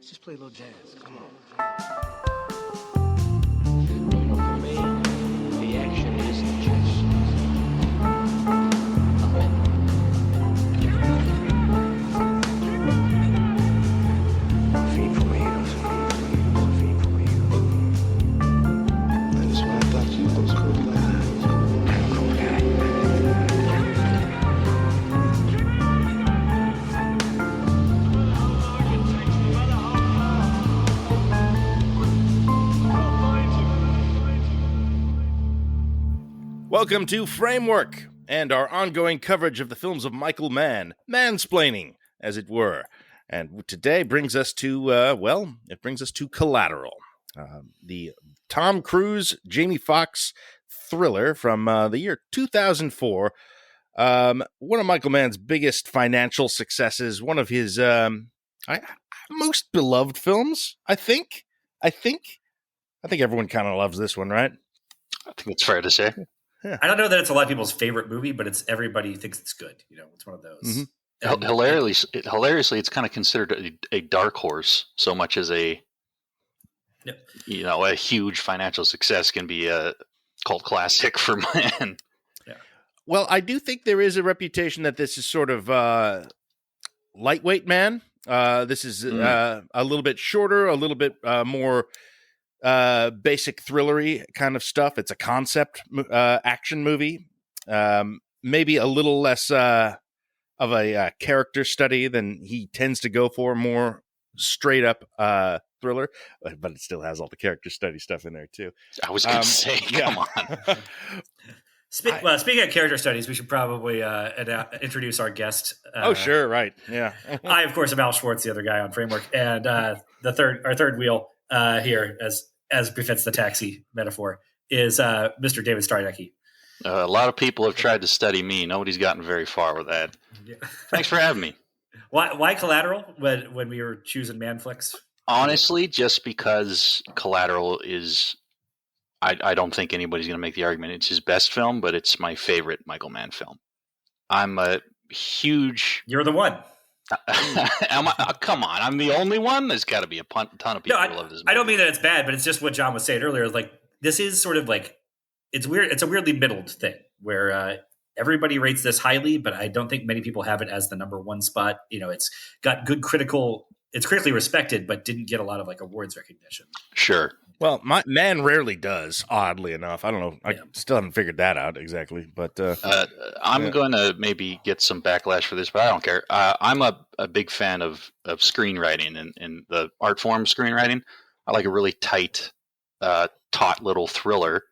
Let's just play a little jazz. Come on. For me, the action is the chess. Feed for mojitos. Feed for mojitos. That's why I thought you was cool like that. I'm a cool guy. Welcome to Framework and our ongoing coverage of the films of Michael Mann, Mann-Splaining, as it were. And today brings us to, it brings us to Collateral, the Tom Cruise, Jamie Foxx thriller from the year 2004. One of Michael Mann's biggest financial successes, one of his most beloved films, I think. I think everyone kind of loves this one, right? I think it's fair to say. Yeah. I don't know that it's a lot of people's favorite movie, but it's everybody thinks it's good. You know, it's one of those. Mm-hmm. And Hilariously, it's kind of considered a dark horse, so much as a huge financial success can be a cult classic for Mann. Yeah. Well, I do think there is a reputation that this is sort of lightweight Mann. This is a little bit shorter, a little bit more basic thrillery kind of stuff. It's a concept action movie, maybe a little less of a character study than he tends to go for, more straight up thriller, but it still has all the character study stuff in there too. I was going to say, come on. Speaking of character studies, we should probably introduce our guest. Oh, sure, right, yeah. I, of course, am Al Schwartz, the other guy on Framework, and our third wheel here, as befits the taxi metaphor, is Mr. David Sarnecki. A lot of people have tried to study me. Nobody's gotten very far with that. Yeah. Thanks for having me. Why Collateral when we were choosing Manflix? Honestly, just because Collateral is, I don't think anybody's going to make the argument it's his best film, but it's my favorite Michael Mann film. I'm a huge... You're the one. Come on, I'm the only one? There's got to be a ton of people who love this movie. I don't mean that it's bad, but it's just what John was saying earlier. Like, this is sort of like, it's weird. It's a weirdly middled thing where everybody rates this highly, but I don't think many people have it as the number one spot. You know, it's got good it's critically respected, but didn't get a lot of like awards recognition. Sure. Well, Mann rarely does, oddly enough. I don't know. I still haven't figured that out exactly. But I'm going to maybe get some backlash for this, but I don't care. I'm a big fan of screenwriting and the art form screenwriting. I like a really tight, taut little thriller.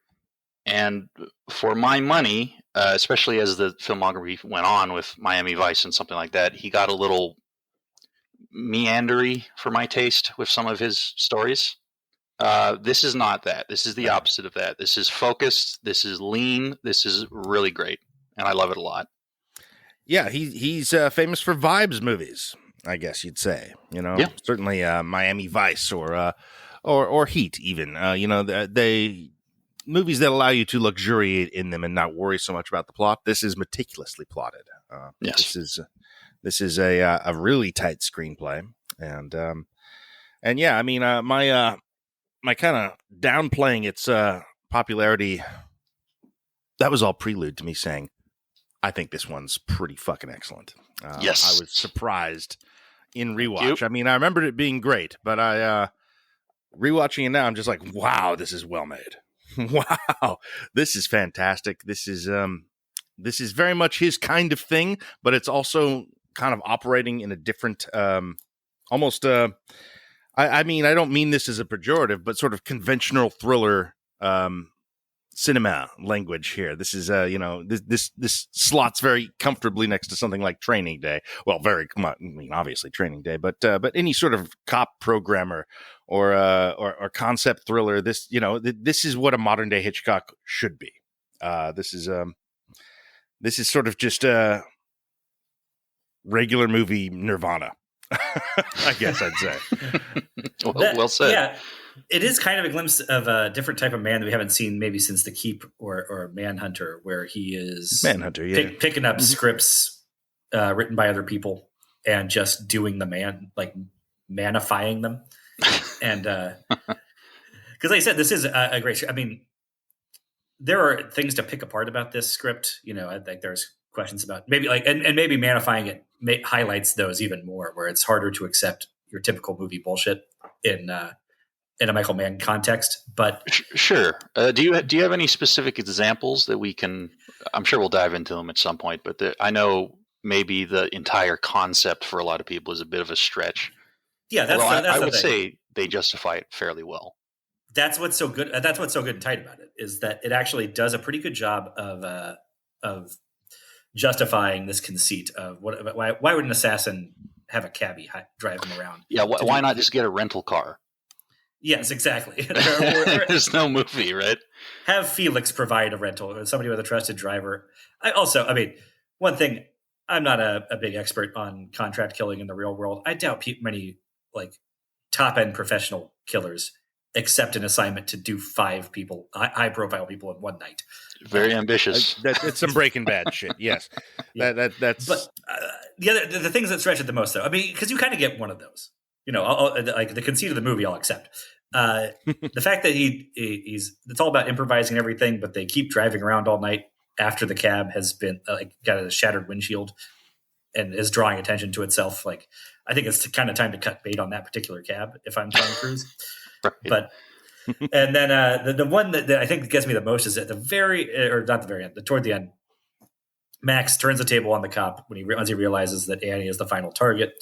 And for my money, especially as the filmography went on with Miami Vice and something like that, he got a little meandery for my taste with some of his stories. This is not that. This is the opposite of that. This is focused. This is lean. This is really great, and I love it a lot. Yeah, he's famous for vibes movies, I guess you'd say. You know, certainly Miami Vice or Heat, even. They movies that allow you to luxuriate in them and not worry so much about the plot. This is meticulously plotted. Yes, this is a really tight screenplay, and yeah, I mean my kind of downplaying its popularity, that was all prelude to me saying, I think this one's pretty fucking excellent. Yes. I was surprised in rewatch. I mean, I remembered it being great, but I rewatching it now, I'm just like, wow, this is well made. Wow, this is fantastic. This is very much his kind of thing, but it's also kind of operating in a different, almost I mean, I don't mean this as a pejorative, but sort of conventional thriller cinema language here. This is, this slots very comfortably next to something like Training Day. Well, obviously Training Day, but any sort of cop programmer or concept thriller. This is what a modern day Hitchcock should be. This is sort of just a regular movie Nirvana. I guess I'd say. well said. Yeah, it is kind of a glimpse of a different type of man that we haven't seen maybe since The Keep or Manhunter, where he is picking up scripts written by other people and just doing the man, like manifying them. And because like I said, this is a great show. I mean, there are things to pick apart about this script. I think there's questions about maybe like, and maybe manifying it highlights those even more, where it's harder to accept your typical movie bullshit in a Michael Mann context. But sure. Do you have any specific examples that we can? I'm sure we'll dive into them at some point, but I know maybe the entire concept for a lot of people is a bit of a stretch. Yeah, that's I the would thing. say they justify it fairly well. That's what's so good. That's what's so good and tight about it, is that it actually does a pretty good job of justifying this conceit of why would an assassin have a cabbie drive him around? Yeah, why not just get a rental car? Yes, exactly. There's no movie, right? Have Felix provide a rental, somebody with a trusted driver. I mean, one thing, I'm not a big expert on contract killing in the real world. I doubt many like top end professional killers accept an assignment to do 5 people, high profile people in one night. Very ambitious. It's some Breaking Bad shit. Yes, Yeah. that's. But the things that stretch it the most, though, I mean, because you kind of get one of those. Like the conceit of the movie, I'll accept. The fact that it's all about improvising everything, but they keep driving around all night after the cab has been got a shattered windshield and is drawing attention to itself. Like, I think it's kind of time to cut bait on that particular cab if I'm Tom Cruise. Right. But and then the one that I think gets me the most is at the not the very end, toward the end. Max turns the table on the cop once he realizes that Annie is the final target,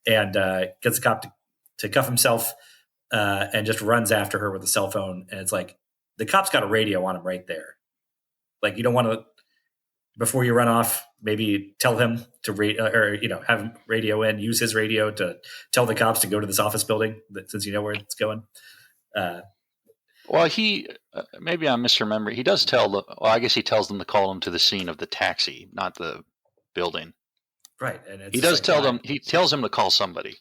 and gets the cop to cuff himself, and just runs after her with a cell phone. And it's like the cop's got a radio on him right there. Like, you don't want to, before you run off, maybe tell him to have him radio in, use his radio to tell the cops to go to this office building since you know where it's going. Well, maybe I'm misremembering. He does I guess he tells them to call him to the scene of the taxi, not the building. Right. And he does tell them, he tells him to call somebody.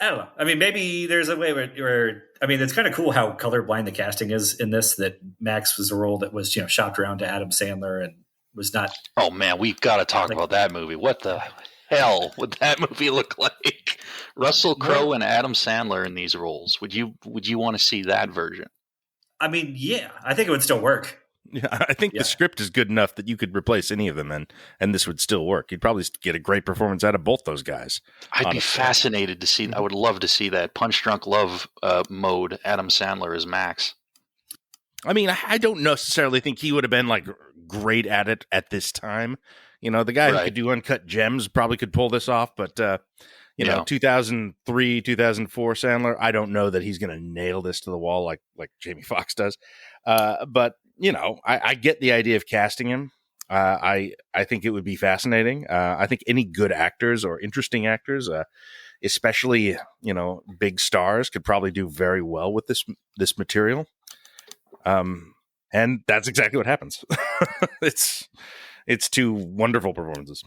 I don't know. I mean, maybe there's a way where I mean, it's kind of cool how colorblind the casting is in this, that Max was a role that was, shopped around to Adam Sandler and was not. Oh man, we've got to talk about that movie. What the hell would that movie look like? Russell Crowe and Adam Sandler in these roles. Would you want to see that version? I mean, yeah, I think it would still work. Yeah, I think the script is good enough that you could replace any of them, and this would still work. You'd probably get a great performance out of both those guys. I'd be fascinated to see. I would love to see that Punch Drunk Love mode. Adam Sandler as Max. I mean, I don't necessarily think he would have been like great at it at this time. The guy who could do Uncut Gems probably could pull this off, but 2003, 2004 Sandler, I don't know that he's going to nail this to the wall like Jamie Foxx does. But I get the idea of casting him. I think it would be fascinating. I think any good actors or interesting actors, especially big stars, could probably do very well with this material. And that's exactly what happens. It's 2 wonderful performances.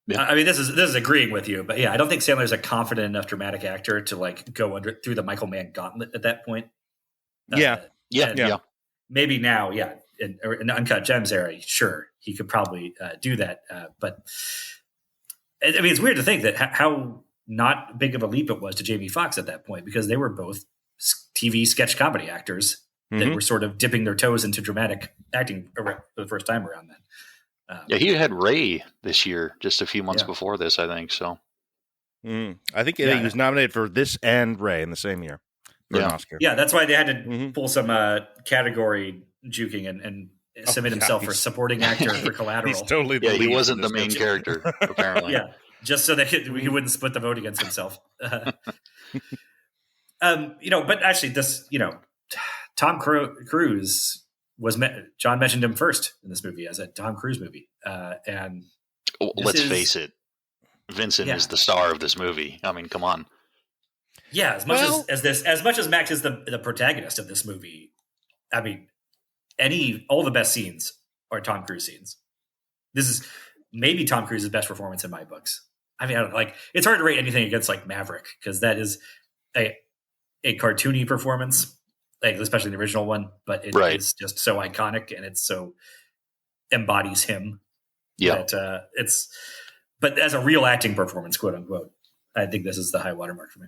Yeah. I mean, this is agreeing with you, but yeah, I don't think Sandler's a confident enough dramatic actor to like go through the Michael Mann gauntlet at that point. Yeah. Maybe now, in the Uncut Gems era, sure, he could probably do that. But I mean, it's weird to think that how not big of a leap it was to Jamie Foxx at that point, because they were both TV sketch comedy actors that were sort of dipping their toes into dramatic acting for the first time around then. He had Ray this year, just a few months before this, I think. So, I think he was nominated for this and Ray in the same year for an Oscar. Yeah, that's why they had to pull some category juking and submit himself for supporting actor for Collateral. He's totally the lead. He wasn't the main character, apparently. Yeah, just so that he wouldn't split the vote against himself. But actually, this, Tom Cruise John mentioned him first in this movie as a Tom Cruise movie, and let's face it, Vincent is the star of this movie. I mean, come on. Yeah, as much as Max is the protagonist of this movie, I mean, all the best scenes are Tom Cruise scenes. This is maybe Tom Cruise's best performance in my books. I mean, it's hard to rate anything against like Maverick, because that is a cartoony performance, like especially the original one, but it is just so iconic and it so embodies him. Yeah, but as a real acting performance, quote unquote, I think this is the high watermark for me.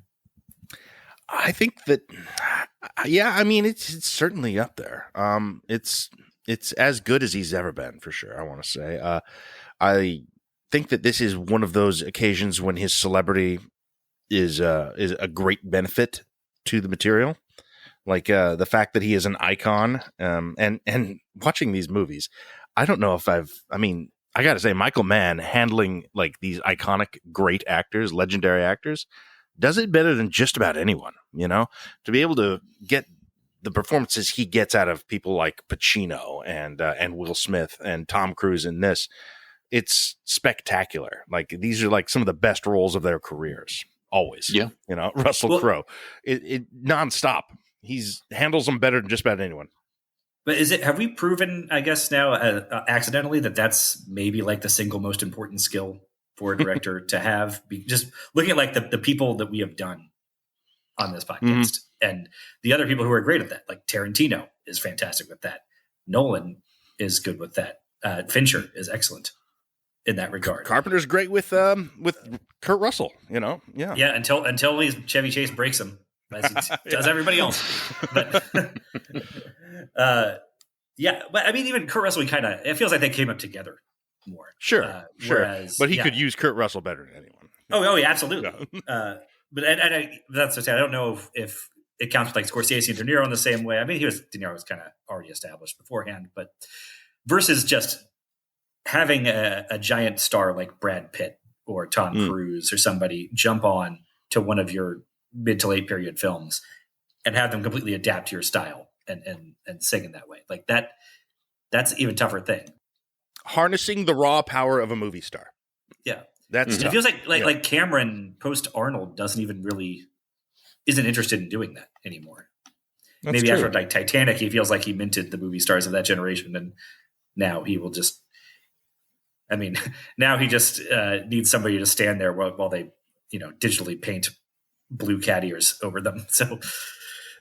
I think that, yeah, I mean, it's certainly up there. It's as good as he's ever been, for sure. I want to say. I think that this is one of those occasions when his celebrity is a great benefit to the material. Like the fact that he is an icon, and watching these movies, I don't know if I got to say, Michael Mann handling like these iconic, great actors, legendary actors, does it better than just about anyone. You know, to be able to get the performances he gets out of people like Pacino and Will Smith and Tom Cruise in this, it's spectacular. Like these are like some of the best roles of their careers. Always, Yeah. You know, Russell Crowe, it nonstop. He's handles them better than just about anyone. But have we proven, I guess now accidentally, that that's maybe like the single most important skill for a director to have? Just looking at like the people that we have done on this podcast and the other people who are great at that, like Tarantino is fantastic with that. Nolan is good with that. Fincher is excellent in that regard. Carpenter's great with Kurt Russell, you know? Yeah. Yeah, until Chevy Chase breaks him, as he does everybody else. But yeah, but I mean, even Kurt Russell, it feels like they came up together more. Sure. Whereas, but he could use Kurt Russell better than anyone. Oh yeah, absolutely. Yeah. But that's to say, I don't know if it counts with like Scorsese and De Niro in the same way. I mean, De Niro was kind of already established beforehand, but versus just having a giant star like Brad Pitt or Tom Cruise or somebody jump on to one of your mid to late period films and have them completely adapt to your style and sing in that way. Like that's an even tougher thing. Harnessing the raw power of a movie star. Yeah. That's it feels like Cameron post Arnold isn't interested in doing that anymore. That's Maybe true. after like Titanic, he feels like he minted the movie stars of that generation, and now he will just. I mean, now he just needs somebody to stand there while they, digitally paint blue cat ears over them. So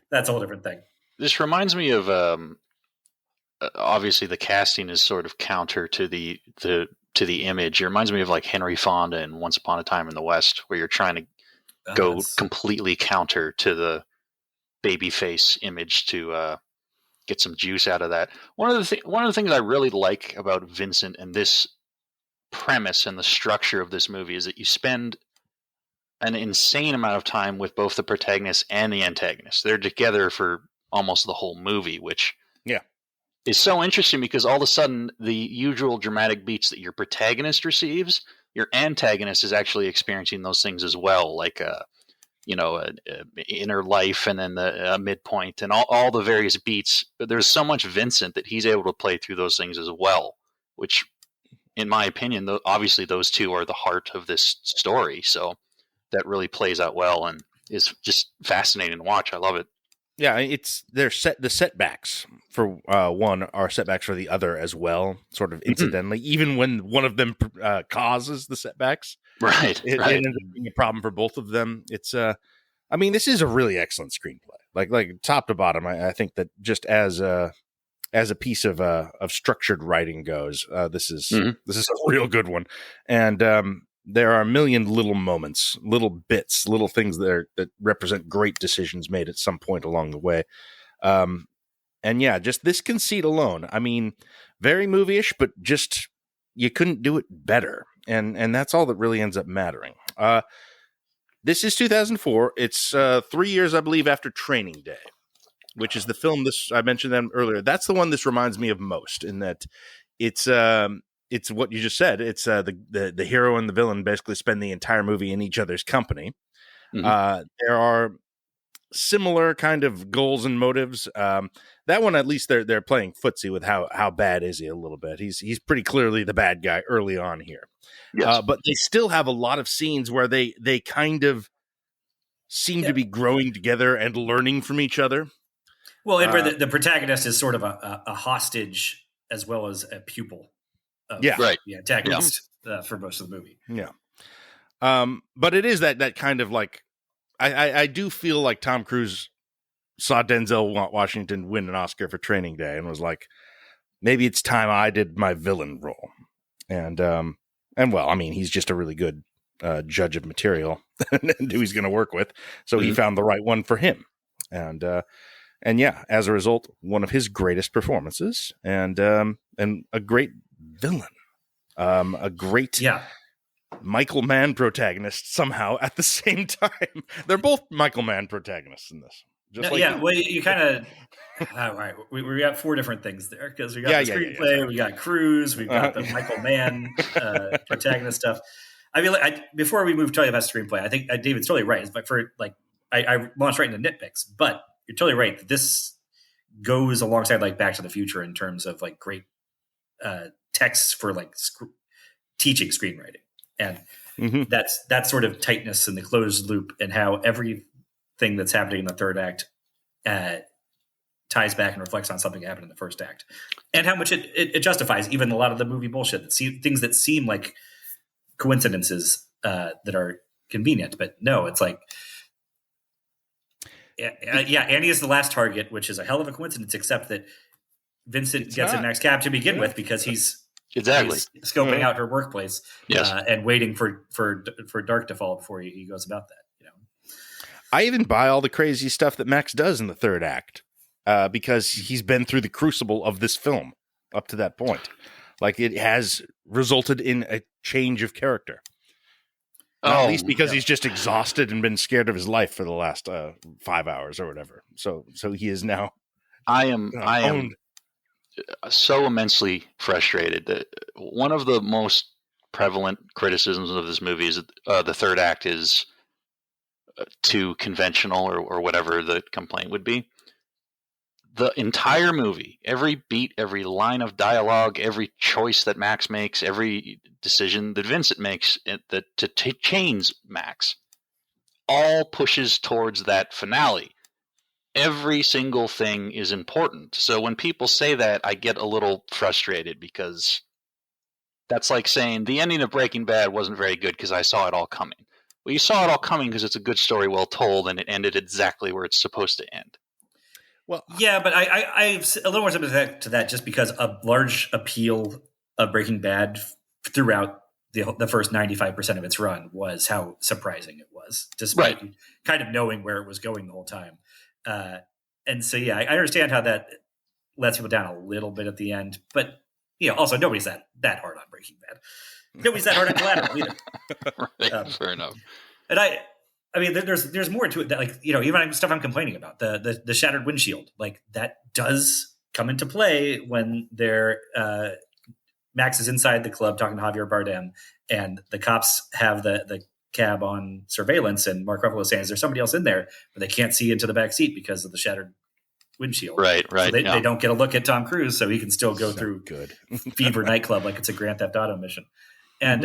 that's a whole different thing. This reminds me of obviously the casting is sort of counter to the image. It reminds me of like Henry Fonda in Once Upon a Time in the West, where you're trying to go completely counter to the babyface image to get some juice out of that. One of the things I really like about Vincent and this premise and the structure of this movie is that you spend an insane amount of time with both the protagonist and the antagonist. They're together for almost the whole movie, which is so interesting because all of a sudden the usual dramatic beats that your protagonist receives, your antagonist is actually experiencing those things as well, like inner life and then the midpoint and all the various beats. But there's so much Vincent that he's able to play through those things as well, which in my opinion, obviously those two are the heart of this story. So that really plays out well and is just fascinating to watch. I love it. Yeah, the setbacks for one are setbacks for the other as well, sort of incidentally, even when one of them causes the setbacks. Right. It ends up being a problem for both of them. It's I mean, this is a really excellent screenplay. Like top to bottom, I think that just as a piece of structured writing goes, this is a real good one. And there are a million little moments, little bits, little things that represent great decisions made at some point along the way. And yeah, just this conceit alone, I mean, very movie-ish, but just you couldn't do it better. And that's all that really ends up mattering. This is 2004. It's 3 years, I believe, after Training Day, which is the film I mentioned them earlier. That's the one this reminds me of most, in that it's what you just said. It's the hero and the villain basically spend the entire movie in each other's company. There are similar kind of goals and motives. That one, at least they're playing footsie with how bad is he a little bit. He's pretty clearly the bad guy early on here. Yes. But they still have a lot of scenes where they kind of seem to be growing together and learning from each other. Well, and where the protagonist is sort of a hostage as well as a pupil of the antagonist for most of the movie. Yeah. But it is that kind of like, I do feel like Tom Cruise saw Denzel Washington win an Oscar for Training Day and was like, maybe it's time I did my villain role. And well, I mean, he's just a really good judge of material and who he's going to work with. So he found the right one for him. And yeah, as a result, one of his greatest performances and a great villain, a great Michael Mann protagonist somehow at the same time. They're both Michael Mann protagonists in this. Well, you kind of. All right, we got 4 different things there because we got the screenplay, we got Cruise, we've got the Michael Mann protagonist stuff. I mean, before we move to talking about screenplay, I think David's totally right. But I launched right into nitpicks, but you're totally right that this goes alongside like Back to the Future in terms of like great texts for like teaching screenwriting, and that sort of tightness in the closed loop and how everything that's happening in the third act ties back and reflects on something that happened in the first act, and how much it justifies even a lot of the movie bullshit things that seem like coincidences that are convenient, but no, it's like Annie is the last target, which is a hell of a coincidence, except that Vincent gets in Max Cab to begin with because he's scoping out her workplace and waiting for dark to fall before he goes about that. I even buy all the crazy stuff that Max does in the third act because he's been through the crucible of this film up to that point. Like, it has resulted in a change of character. Not least because he's just exhausted and been scared of his life for the last 5 hours or whatever. So he is now. I am so immensely frustrated that one of the most prevalent criticisms of this movie is that the third act is too conventional or whatever the complaint would be. The entire movie, every beat, every line of dialogue, every choice that Max makes, every decision that Vincent makes to change Max, all pushes towards that finale. Every single thing is important. So when people say that, I get a little frustrated because that's like saying the ending of Breaking Bad wasn't very good because I saw it all coming. Well, you saw it all coming because it's a good story well told, and it ended exactly where it's supposed to end. Well, yeah, but I've a little more sympathetic to that just because a large appeal of Breaking Bad throughout the first 95% of its run was how surprising it was, despite kind of knowing where it was going the whole time. And so, yeah, I understand how that lets people down a little bit at the end, but also nobody's that hard on Breaking Bad. Nobody's that hard on Collateral either. Fair enough. And I mean, there's more to it that, like, even stuff I'm complaining about, the shattered windshield, like that does come into play when Max is inside the club talking to Javier Bardem, and the cops have the cab on surveillance, and Mark Ruffalo is saying, "Is there somebody else in there?" But they can't see into the back seat because of the shattered windshield. Right. So they don't get a look at Tom Cruise, so he can still go through good Fever nightclub like it's a Grand Theft Auto mission, and.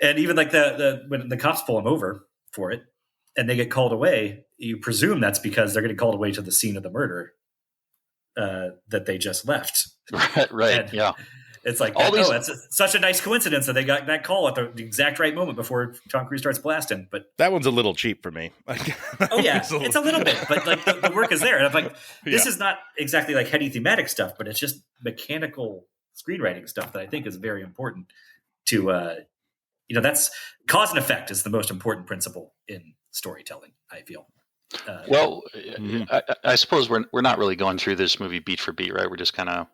And even like when the cops pull him over for it and they get called away, you presume that's because they're getting called away to the scene of the murder that they just left. Right. And it's like, it's such a nice coincidence that they got that call at the exact right moment before Tom Cruise starts blasting. But that one's a little cheap for me. It's a little bit, but like the work is there. And I'm like, this is not exactly like heady thematic stuff, but it's just mechanical screenwriting stuff that I think is very important to, that's cause and effect is the most important principle in storytelling, I feel. I suppose we're not really going through this movie beat for beat, right? We're just kind of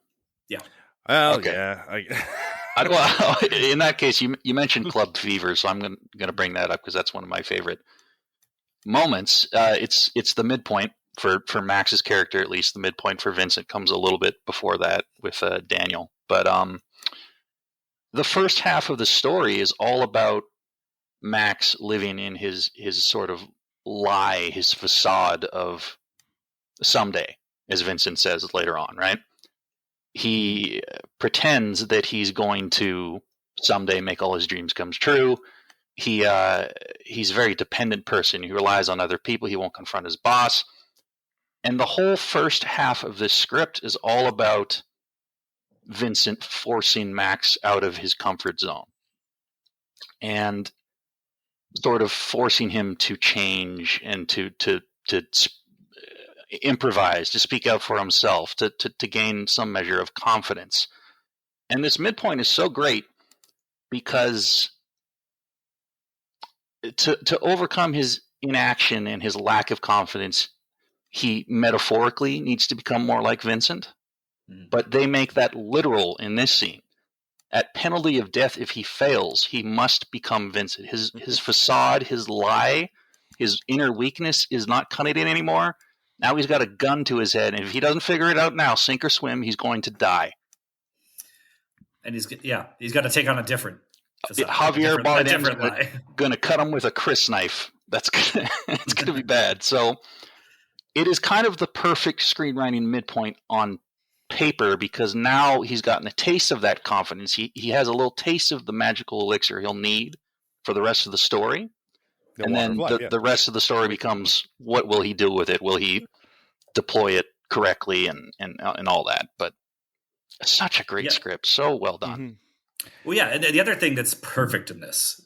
okay. Well, in that case, you mentioned Club Fever, so I'm going to bring that up because that's one of my favorite moments. It's the midpoint for Max's character, at least. The midpoint for Vincent comes a little bit before that with Daniel, but the first half of the story is all about Max living in his sort of lie, his facade of someday, as Vincent says later on, right? He pretends that he's going to someday make all his dreams come true. He's a very dependent person. He relies on other people. He won't confront his boss. And the whole first half of this script is all about Vincent forcing Max out of his comfort zone and sort of forcing him to change and to improvise, to speak out for himself, to gain some measure of confidence. And this midpoint is so great because to overcome his inaction and his lack of confidence, he metaphorically needs to become more like Vincent. But they make that literal in this scene. At penalty of death, if he fails, he must become Vincent. His facade, his lie, his inner weakness is not cutting it anymore. Now he's got a gun to his head, and if he doesn't figure it out now, sink or swim, he's going to die. And he's got to take on a different facade, Javier Bardem's going to cut him with a Chris knife. That's it's going to be bad. So it is kind of the perfect screenwriting midpoint on paper, because now he's gotten a taste of that confidence. He has a little taste of the magical elixir he'll need for the rest of the story. And then the rest of the story becomes, what will he do with it? Will he deploy it correctly and all that? But such a great script. So well done. Well, yeah. And the other thing that's perfect in this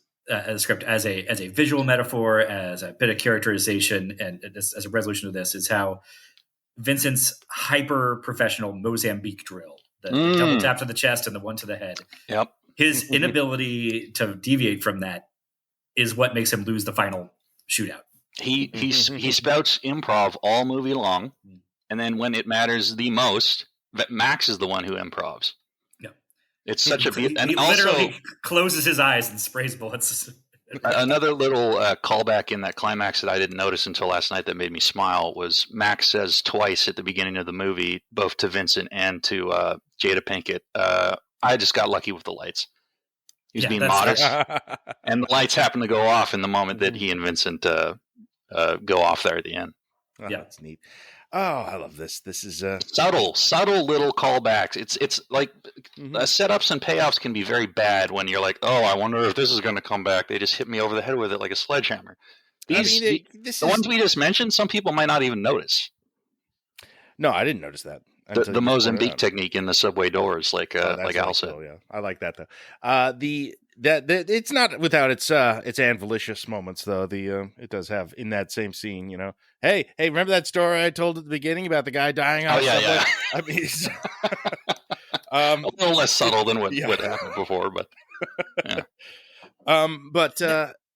script as a visual metaphor, as a bit of characterization, and as a resolution of this, is how Vincent's hyper professional Mozambique drill, the double tap to the chest and the one to the head. Yep. His inability to deviate from that is what makes him lose the final shootout. He spouts improv all movie long, and then when it matters the most, Max is the one who improvs. Yeah. It's such a beautiful. And he also literally closes his eyes and sprays bullets. Another little callback in that climax that I didn't notice until last night that made me smile was Max says twice at the beginning of the movie, both to Vincent and to Jada Pinkett, I just got lucky with the lights. He was being modest. And the lights happen to go off in the moment that he and Vincent go off there at the end. Oh, yeah, that's neat. Oh, I love this. This is subtle little callbacks. It's like setups and payoffs can be very bad when you're like, oh, I wonder if this is going to come back. They just hit me over the head with it like a sledgehammer. The ones we just mentioned, some people might not even notice. No, I didn't notice that. The Mozambique technique in the subway doors, like Al said. Cool, yeah, I like that though. It's not without its Anne Valicious moments though. It does have in that same scene, hey, remember that story I told at the beginning about the guy dying on subway? Yeah. I mean, a little less subtle than what happened before, but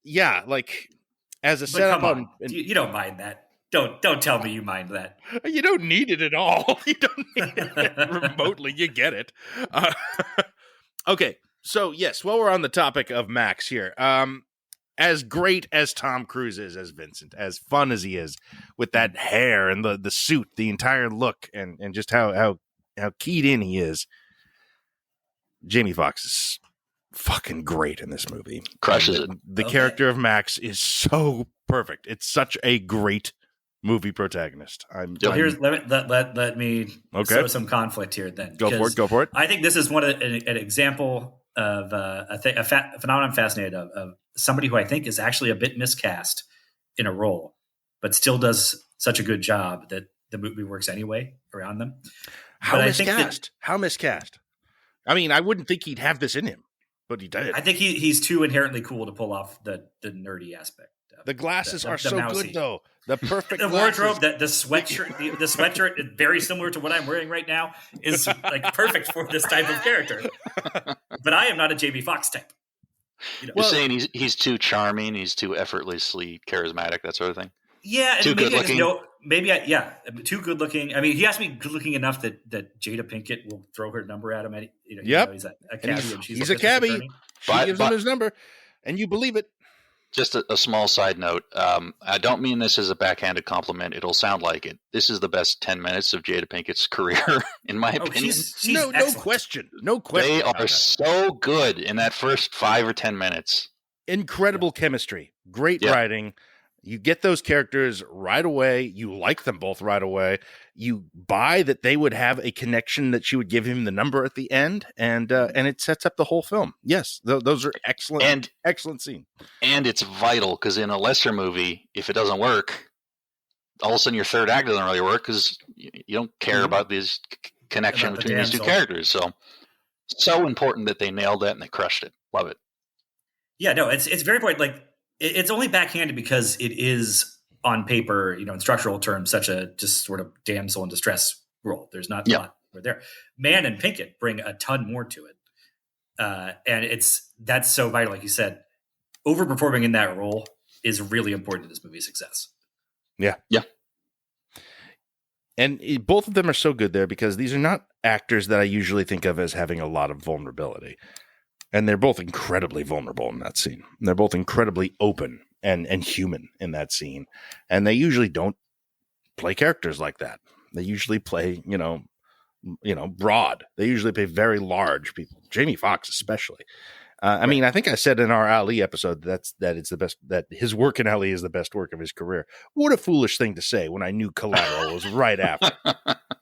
yeah. Like as a setup on, you don't mind that. Don't tell me you mind that. You don't need it at all. You don't need it remotely. You get it. Okay. So, yes, while we're on the topic of Max here, as great as Tom Cruise is as Vincent, as fun as he is with that hair and the suit, the entire look, and just how keyed in he is, Jamie Foxx is fucking great in this movie. Crushes it. The character of Max is so perfect. It's such a great movie protagonist. Let me sow some conflict here then. Go for it. I think this is an example of a phenomenon I'm fascinated of somebody who I think is actually a bit miscast in a role, but still does such a good job that the movie works anyway around them. How miscast? I mean, I wouldn't think he'd have this in him, but he did. I think he's too inherently cool to pull off the nerdy aspect. The glasses are so good, though. The perfect the wardrobe, the sweatshirt, the sweatshirt, very similar to what I'm wearing right now, is like perfect for this type of character. But I am not a Jamie Foxx type. You're saying he's too charming, he's too effortlessly charismatic, that sort of thing. Yeah, too good looking. Too good looking. I mean, he has to be good looking enough that Jada Pinkett will throw her number at him. He's a cabbie, and he's a cabbie. She gives him his number, and you believe it. Just a small side note. I don't mean this as a backhanded compliment. It'll sound like it. This is the best 10 minutes of Jada Pinkett's career, in my opinion. She's no question. No question. They are so good in that first 5 or 10 minutes. Incredible chemistry. Great writing. You get those characters right away. You like them both right away. You buy that they would have a connection, that she would give him the number at the end, and it sets up the whole film. Yes, those are excellent, excellent scene. And it's vital, because in a lesser movie, if it doesn't work, all of a sudden your third act doesn't really work because you don't care about this connection between these two characters. So important that they nailed that and they crushed it. Love it. Yeah, no, it's very important. Like, it's only backhanded because it is on paper, in structural terms, such a just sort of damsel in distress role. There's not a lot there. Mann and Pinkett bring a ton more to it. And that's so vital. Like you said, overperforming in that role is really important to this movie's success. Yeah. Yeah. And both of them are so good there because these are not actors that I usually think of as having a lot of vulnerability. And they're both incredibly vulnerable in that scene. They're both incredibly open and human in that scene. And they usually don't play characters like that. They usually play, broad. They usually play very large people. Jamie Foxx especially. I mean, I think I said in our Ali episode that it's the best, that his work in Ali is the best work of his career. What a foolish thing to say when I knew Collateral was right after.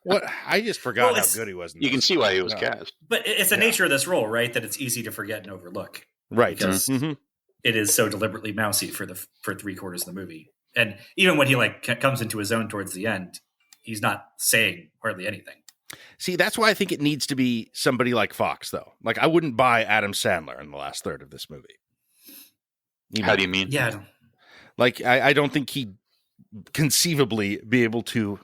What I just forgot how good he was. You can see why he was cast. But it's the nature of this role, right? That it's easy to forget and overlook, right? Because it is so deliberately mousy for 3/4 of the movie, and even when he comes into his own towards the end, he's not saying hardly anything. See, that's why I think it needs to be somebody like Fox, though. Like, I wouldn't buy Adam Sandler in the last third of this movie. How do you mean? Yeah. Like, I don't think he'd conceivably be able to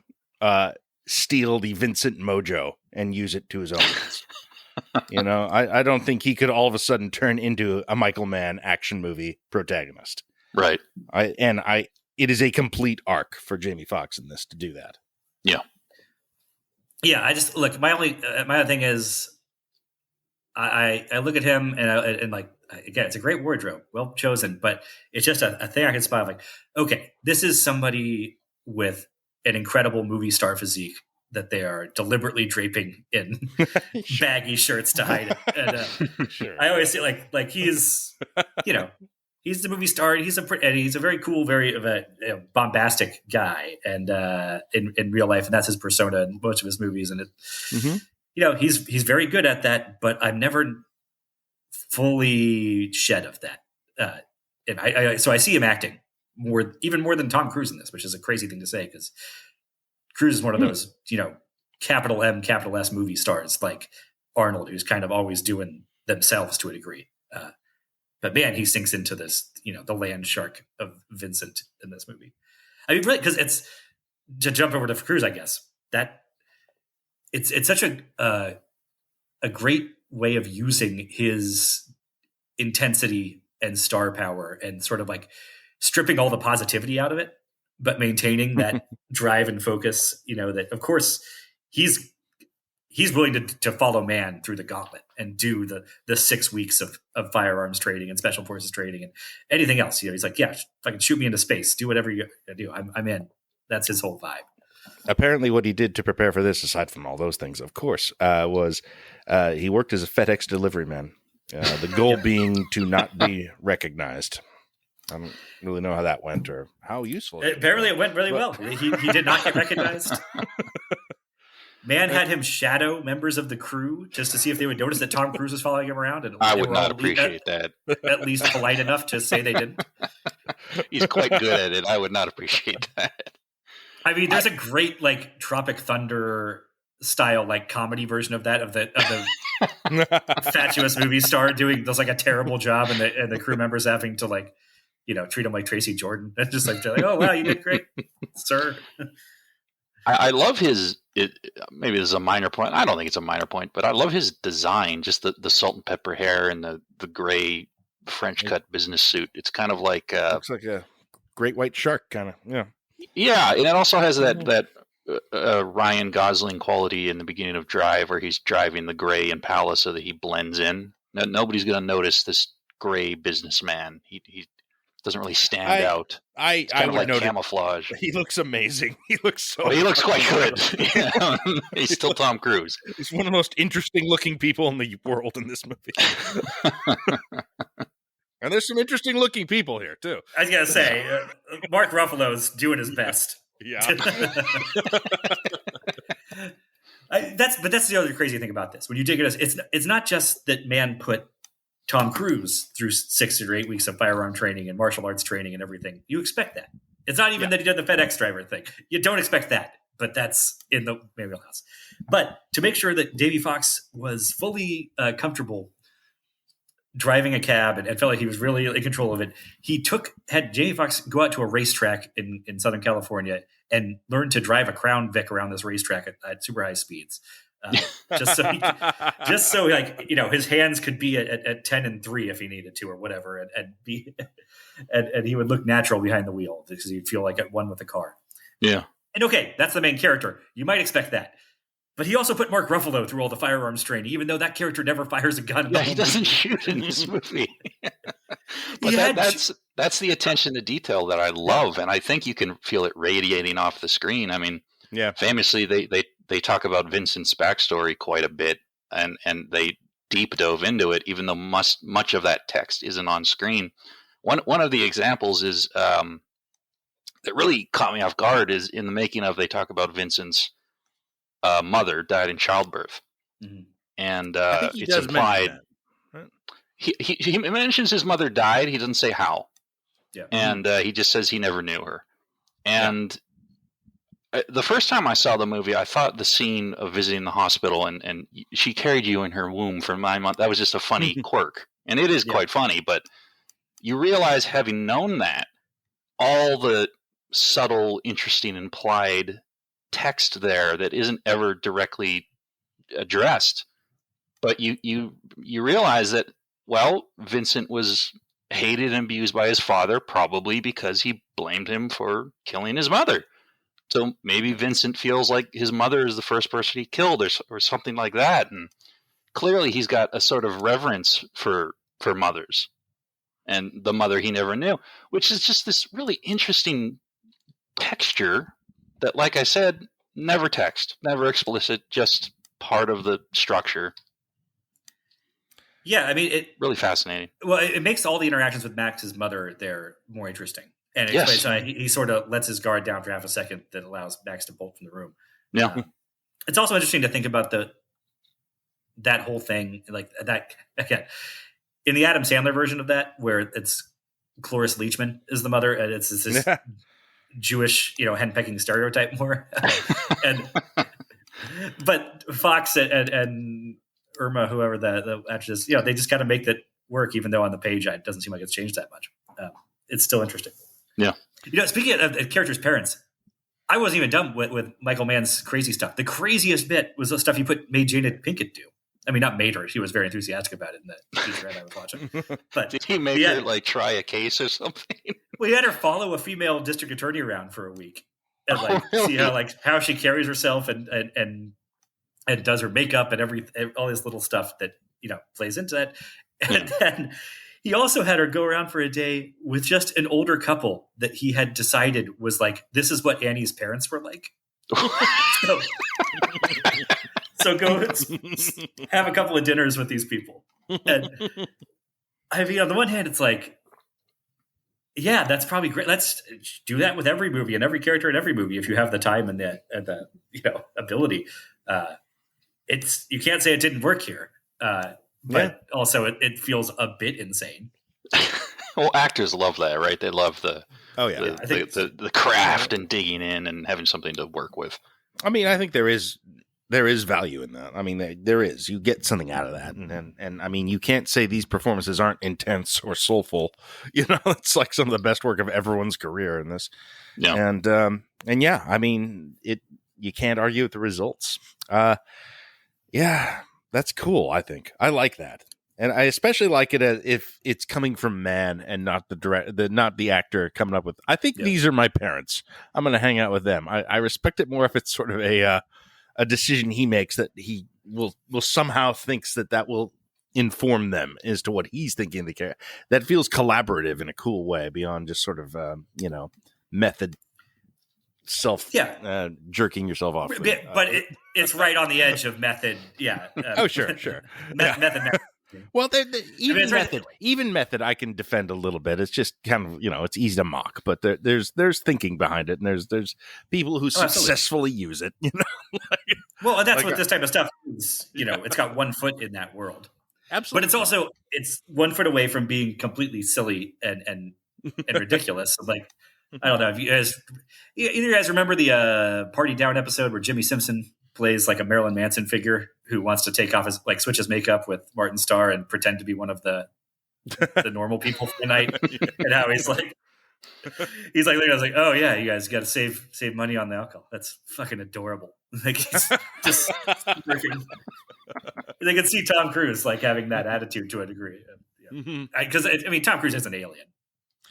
steal the Vincent mojo and use it to his own ends. I don't think he could all of a sudden turn into a Michael Mann action movie protagonist. Right. It is a complete arc for Jamie Foxx in this to do that. Yeah. Yeah, I just look. My other thing is, I look at him and again, it's a great wardrobe, well chosen, but it's just a thing I can spot. Like, okay, this is somebody with an incredible movie star physique that they are deliberately draping in baggy shirts to hide it. And, sure. I always see like he's, he's the movie star. He's a very cool, very bombastic guy, and in real life, and that's his persona in most of his movies. And he's very good at that. But I'm never fully shed of that. And so I see him acting even more than Tom Cruise in this, which is a crazy thing to say because Cruise is one of those capital M, capital S movie stars like Arnold, who's kind of always doing themselves to a degree. But man, he sinks into this, the land shark of Vincent in this movie. I mean, really, because it's to jump over to Cruise, I guess that it's such a great way of using his intensity and star power and sort of like stripping all the positivity out of it, but maintaining that drive and focus. That of course he's willing to follow Mann through the gauntlet and do the 6 weeks of firearms training and special forces training and anything else. He's like, yeah, fucking shoot me into space, do whatever you gotta do. I'm in. That's his whole vibe. Apparently what he did to prepare for this, aside from all those things, of course, was he worked as a FedEx delivery man. The goal being to not be recognized. I don't really know how that went or how useful. Apparently it went really well. He did not get recognized. Mann had him shadow members of the crew just to see if they would notice that Tom Cruise was following him around. And I would not appreciate that. At least polite enough to say they didn't. He's quite good at it. I would not appreciate that. I mean, there's a great Tropic Thunder style comedy version of that of the fatuous movie star does a terrible job and the crew members having to treat him like Tracy Jordan. It's just oh wow, you did great, sir. I love maybe this is a minor point. I don't think it's a minor point, but I love his design, just the salt and pepper hair and the gray French cut business suit. It's kind of like looks like a great white shark kind of. Yeah. Yeah. And it also has that Ryan Gosling quality in the beginning of Drive where he's driving the gray Impala so that he blends in. Now, nobody's going to notice this gray businessman. He doesn't really stand out. It's kind of like camouflage. He looks amazing. He looks he looks quite good. Yeah. He's still Tom Cruise. He's one of the most interesting looking people in the world in this movie. And there's some interesting looking people here too. I was gonna say, Mark Ruffalo's doing his best. Yeah. That's the other crazy thing about this. When you dig it, it's not just that Mann put Tom Cruise through 6 or 8 weeks of firearm training and martial arts training and everything. You expect that. It's not even that he did the FedEx driver thing. You don't expect that, but that's in the wheelhouse. But to make sure that Jamie Foxx was fully comfortable driving a cab and felt like he was really in control of it, he had Jamie Foxx go out to a racetrack in Southern California and learn to drive a Crown Vic around this racetrack at super high speeds. just so like his hands could be at 10 and 3 if he needed to or whatever, and be and he would look natural behind the wheel because he'd feel like at one with the car. Yeah. And okay, that's the main character. You might expect that. But he also put Mark Ruffalo through all the firearms training, even though that character never fires a gun. Yeah, he doesn't shoot in this movie. But that's the attention to detail that I love, and I think you can feel it radiating off the screen. I mean, famously, they talk about Vincent's backstory quite a bit, and they deep dove into it, even though much of that text isn't on screen. One of the examples is that really caught me off guard is in the making of. They talk about Vincent's mother died in childbirth, and it's implied. Right? He mentions his mother died. He doesn't say how, and he just says he never knew her. And the first time I saw the movie, I thought the scene of visiting the hospital and she carried you in her womb for 9 months. That was just a funny quirk, and it is quite funny. But you realize, having known that, all the subtle, interesting, implied text there that isn't ever directly addressed, but you realize that, well, Vincent was hated and abused by his father, probably because he blamed him for killing his mother. So maybe Vincent feels like his mother is the first person he killed, or something like that. And clearly he's got a sort of reverence for mothers and the mother he never knew, which is just this really interesting texture that, like I said, never text, never explicit, just part of the structure. Yeah, I mean, it really fascinating. Well, it makes all the interactions with Max's mother there more interesting, and it explains he sort of lets his guard down for half a second that allows Max to bolt from the room. Yeah, it's also interesting to think about that whole thing, like that again in the Adam Sandler version of that, where it's Cloris Leachman is the mother, and it's this Jewish, henpecking stereotype more. But Fox and Irma, whoever the actress, they just kind of make that work, even though on the page it doesn't seem like it's changed that much. It's still interesting. Yeah. Speaking of characters' parents, I wasn't even done with Michael Mann's crazy stuff. The craziest bit was the stuff he made Jada Pinkett do. I mean, not made her. She was very enthusiastic about it in the featurette I was watching. But did he make her try a case or something? Well, he had her follow a female district attorney around for a week and see how she carries herself and does her makeup and all this little stuff that plays into that. And then he also had her go around for a day with just an older couple that he had decided was like, this is what Annie's parents were like. So go have a couple of dinners with these people. And I mean, on the one hand, it's like, yeah, that's probably great. Let's do that with every movie and every character in every movie if you have the time and the ability. You can't say it didn't work here, but also it feels a bit insane. Well, actors love that, right? They love the craft and digging in and having something to work with. I mean, I think there is value in that. I mean, there is. You get something out of that, and I mean, you can't say these performances aren't intense or soulful. It's like some of the best work of everyone's career in this. Yeah, and yeah, I mean, you can't argue with the results. Yeah, that's cool. I think I like that, and I especially like it if it's coming from Mann and not not the actor coming up with. I think these are my parents. I'm going to hang out with them. I respect it more if it's sort of a decision he makes that he will somehow thinks that will inform them as to what he's thinking. That feels collaborative in a cool way beyond just sort of method. Jerking yourself off. But it's right on the edge of method. Yeah. Sure. Method. Well, even method, I can defend a little bit. It's just kind of it's easy to mock, but there's thinking behind it, and there's people who successfully use it. Well, that's what this type of stuff is. It's got one foot in that world. Absolutely, but it's 1 foot away from being completely silly and ridiculous. Like, I don't know if either you guys remember the Party Down episode where Jimmy Simpson plays like a Marilyn Manson figure who wants to take off switch his makeup with Martin Starr and pretend to be one of the normal people for the night, and how he's like He's like, I was like, oh yeah, you guys got to save money on the alcohol. That's fucking adorable. Like, he's just freaking. They can see Tom Cruise like having that attitude to a degree, because I mean, Tom Cruise is an alien,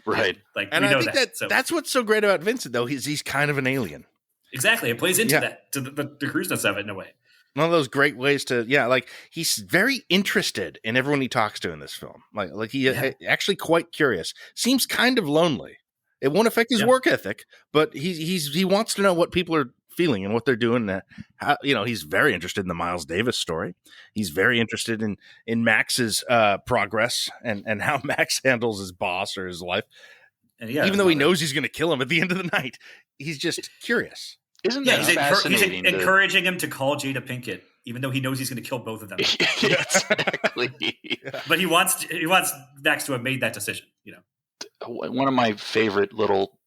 Right? like, And we I know think that. So that's what's so great about Vincent, though. He's kind of an alien. exactly, it plays into that, to the Cruiseness of it in a way. One of those great ways to, like, he's very interested in everyone he talks to in this film. Like he actually quite curious. Seems kind of lonely. It won't affect his work ethic, but he wants to know what people are feeling and what they're doing. How, he's very interested in the Miles Davis story. He's very interested in Max's progress and how Max handles his boss or his life. And even though he knows he's going to kill him at the end of the night, he's just curious. Isn't that he's fascinating? encouraging him to call Jada Pinkett, even though he knows he's going to kill both of them. Exactly. But he wants Max to have made that decision. One of my favorite little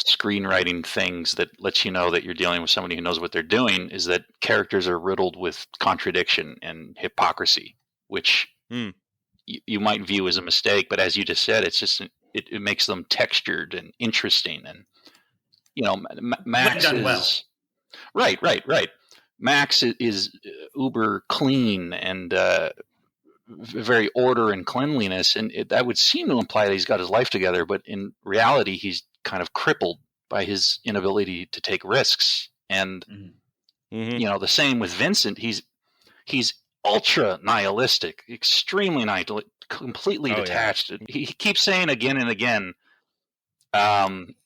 screenwriting things that lets you know that you're dealing with somebody who knows what they're doing is that characters are riddled with contradiction and hypocrisy, which you might view as a mistake, but as you just said, it's just it makes them textured and interesting. And Max done is well. Right. Max is uber clean and very order and cleanliness, and that would seem to imply that he's got his life together, but in reality he's kind of crippled by his inability to take risks. And the same with Vincent. He's ultra nihilistic, extremely completely detached. He keeps saying again and again,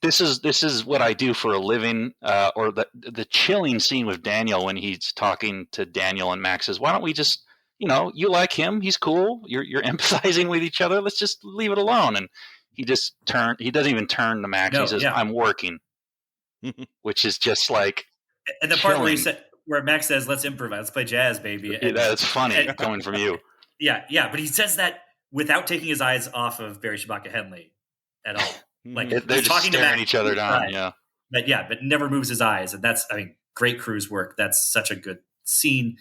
this is what I do for a living. Or the chilling scene with Daniel when he's talking to Daniel and Max says, why don't we just, you like him, he's cool, you're empathizing with each other, let's just leave it alone. And he doesn't even turn to Max. He says, I'm working, which is just like, and the part where Max says, let's improvise, let's play jazz, baby. And, that's funny coming from you. Yeah. But he says that without taking his eyes off of Barry Shabaka Henley at all. Like, they're just staring each other down. Yeah. But never moves his eyes. And that's, great Cruise work. That's such a good scene.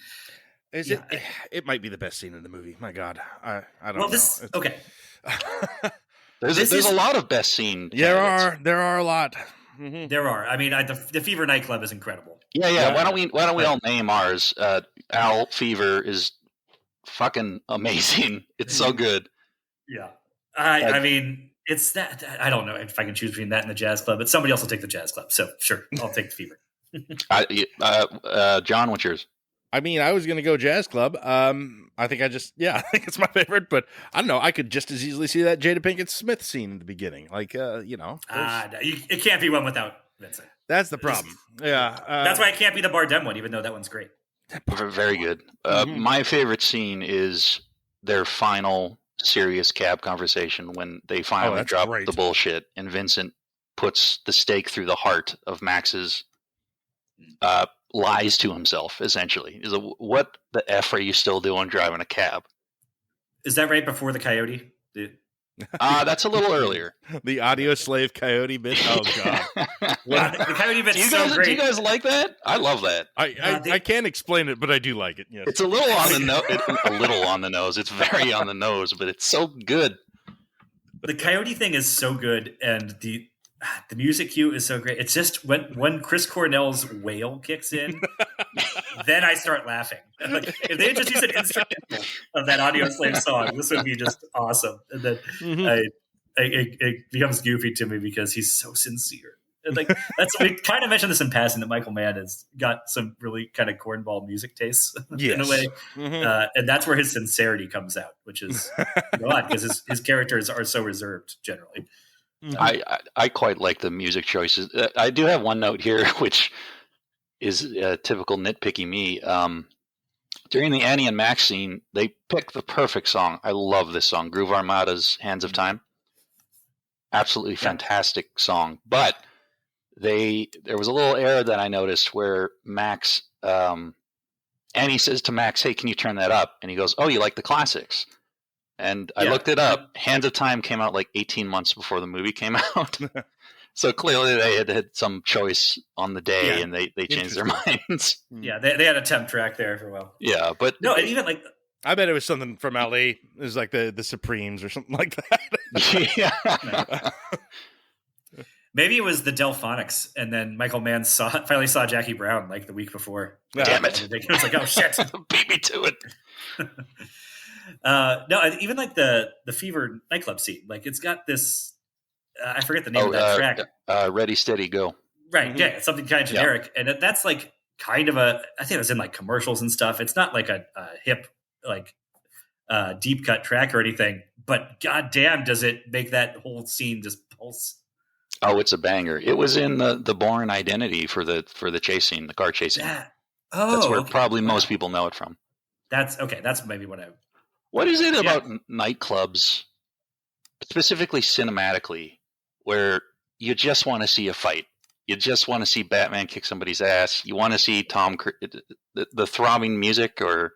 It might be the best scene in the movie. My God. I don't know. Okay. There's a lot of best scene. There are a lot. Mm-hmm. There are. The Fever nightclub is incredible. Yeah. Why don't we all name ours? Al Fever is fucking amazing. It's so good. Yeah. It's that. I don't know if I can choose between that and the jazz club, but somebody else will take the jazz club. So sure, I'll take the Fever. John, what's yours? I was going to go Jazz Club. I think I think it's my favorite, but I don't know. I could just as easily see that Jada Pinkett Smith scene in the beginning. Like, it can't be one without Vincent. That's the problem. That's why it can't be the Bardem one, even though that one's great. Very good. My favorite scene is their final serious cab conversation when they finally drop the bullshit and Vincent puts the stake through the heart of Max's lies to himself, essentially. What the F are you still doing driving a cab? Is that right before the coyote? That's a little earlier. The audio slave coyote bit. Oh God! The coyote bit's so great. Do you guys like that? I love that. I can't explain it, but I do like it. Yes. It's a little on the nose. A little on the nose. It's very on the nose, but it's so good. The coyote thing is so good, and the music cue is so great. It's just when Chris Cornell's wail kicks in, then I start laughing. Like, if they had just used an instrumental of that audio slave song, this would be just awesome. And then it becomes goofy to me because he's so sincere. And we kind of mentioned this in passing that Michael Mann has got some really kind of cornball music tastes in a way, and that's where his sincerity comes out, which is odd because his characters are so reserved generally. I quite like the music choices. I do have one note here, which is typical nitpicky me. During the Annie and Max scene, they picked the perfect song. I love this song, Groove Armada's "Hands of Time." Absolutely fantastic song. But there was a little error that I noticed where Max, Annie says to Max, "Hey, can you turn that up?" And he goes, "Oh, you like the classics?" And I looked it up. Hands of Time came out like 18 months before the movie came out. So clearly they had some choice on the day and they changed their minds. Yeah, they had a temp track there for a while. Yeah, but... No, and even like... I bet it was something from LA. It was like the Supremes or something like that. Yeah. Maybe it was the Delphonics, and then Michael Mann finally saw Jackie Brown like the week before. Damn it! It was like, oh shit, Beat me to it. No, even like the Fever nightclub scene, like it's got this. I forget the name of that track. Ready, steady, go. Right, yeah, it's something kind of generic, and that's like kind of a. I think it was in like commercials and stuff. It's not like a hip like deep cut track or anything, but goddamn, does it make that whole scene just pulse? Oh, it's a banger. It was in the Bourne Identity for the chase scene, the car chasing. That's where probably most people know it from. That's okay. That's maybe what I. What is it about nightclubs, specifically cinematically, where you just want to see a fight? You just want to see Batman kick somebody's ass. You want to see the throbbing music, or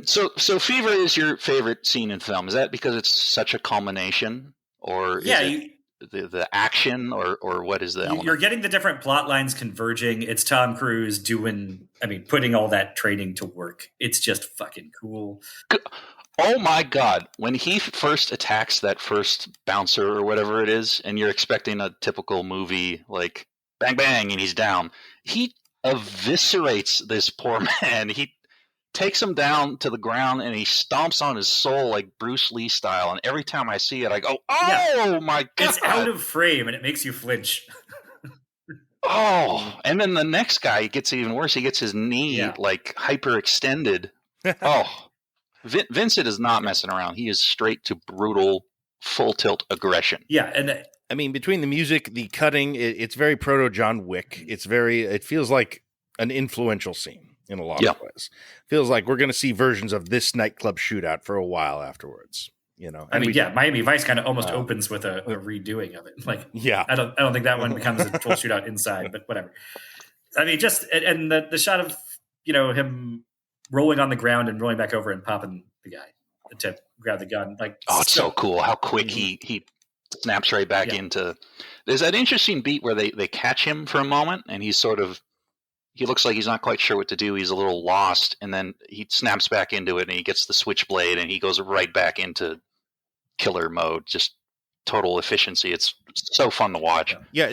so. Fever is your favorite scene in film. Is that because it's such a culmination, or is it the action, or what is the element? You're getting the different plot lines converging. It's Tom Cruise putting all that training to work. It's just fucking cool. Oh my God. When he first attacks that first bouncer or whatever it is, and you're expecting a typical movie like bang, bang, and he's down, he eviscerates this poor man. He takes him down to the ground and he stomps on his soul like Bruce Lee style. And every time I see it, I go, oh my God. It's out of frame and it makes you flinch. Oh, and then the next guy gets even worse. He gets his knee like hyperextended. Oh, Vincent is not messing around. He is straight to brutal, full tilt aggression. Yeah, and I mean, between the music, the cutting, it's very proto John Wick. It feels like an influential scene in a lot of ways. Feels like we're going to see versions of this nightclub shootout for a while afterwards. You know, Miami Vice kind of almost opens with a redoing of it. Like, I don't think that one becomes a full shootout inside, but whatever. I mean, just and the shot of him rolling on the ground and rolling back over and popping the guy to grab the gun. Like, it's so cool how quick he snaps right back into. There's that interesting beat where they catch him for a moment and he's he looks like he's not quite sure what to do. He's a little lost, and then he snaps back into it and he gets the switchblade and he goes right back into killer mode. Just total efficiency. It's so fun to watch. Yeah,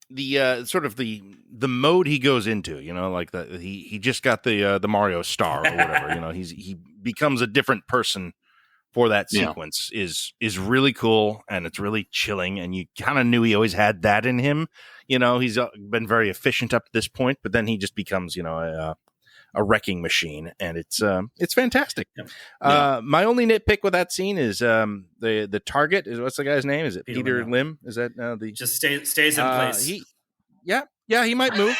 the sort of the mode he goes into, like he just got the Mario star or whatever. He becomes a different person for that sequence is really cool, and it's really chilling, and you kind of knew he always had that in him. He's been very efficient up to this point, but then he just becomes a wrecking machine, and it's fantastic. My only nitpick with that scene is the target is, what's the guy's name? Is it Peter Lim? Is that the just stays in place? He might move.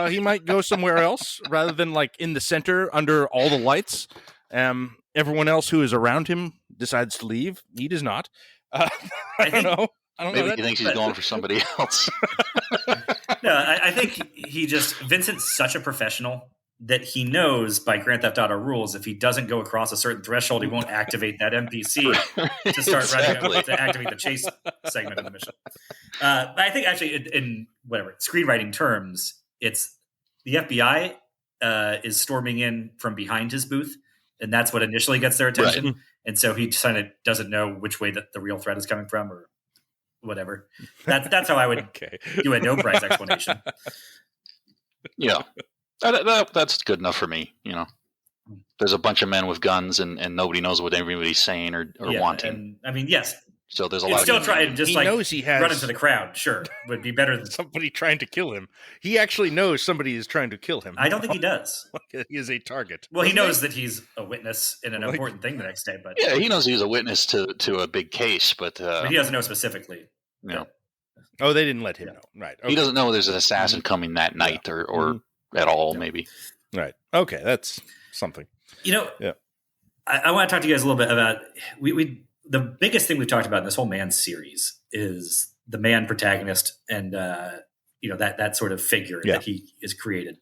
He might go somewhere else rather than like in the center under all the lights. Everyone else who is around him decides to leave. He does not. I don't know. Maybe he thinks he's going for somebody else. No, I think Vincent's such a professional that he knows by Grand Theft Auto rules, if he doesn't go across a certain threshold, he won't activate that NPC to start running to activate the chase segment of the mission. But I think actually in whatever screenwriting terms, it's the FBI is storming in from behind his booth, and that's what initially gets their attention. Right. And so he kind of doesn't know which way that the real threat is coming from or whatever. That's how I would do a no price explanation. Yeah. That's good enough for me. There's a bunch of men with guns and nobody knows what everybody's saying or wanting. And I mean, yes. So there's a lot. Still try and just knows he has run into the crowd. Sure, would be better than somebody trying to kill him. He actually knows somebody is trying to kill him. I don't think he does. He is a target. Well, he knows that he's a witness in an important thing the next day. But he knows he's a witness to a big case, but he doesn't know specifically. No. Oh, they didn't let him know. Right. Okay. He doesn't know there's an assassin coming that night or at all, maybe. Right. Okay, that's something. I want to talk to you guys a little bit about the biggest thing we've talked about in this whole Mann series is the man protagonist and that sort of figure that he is created.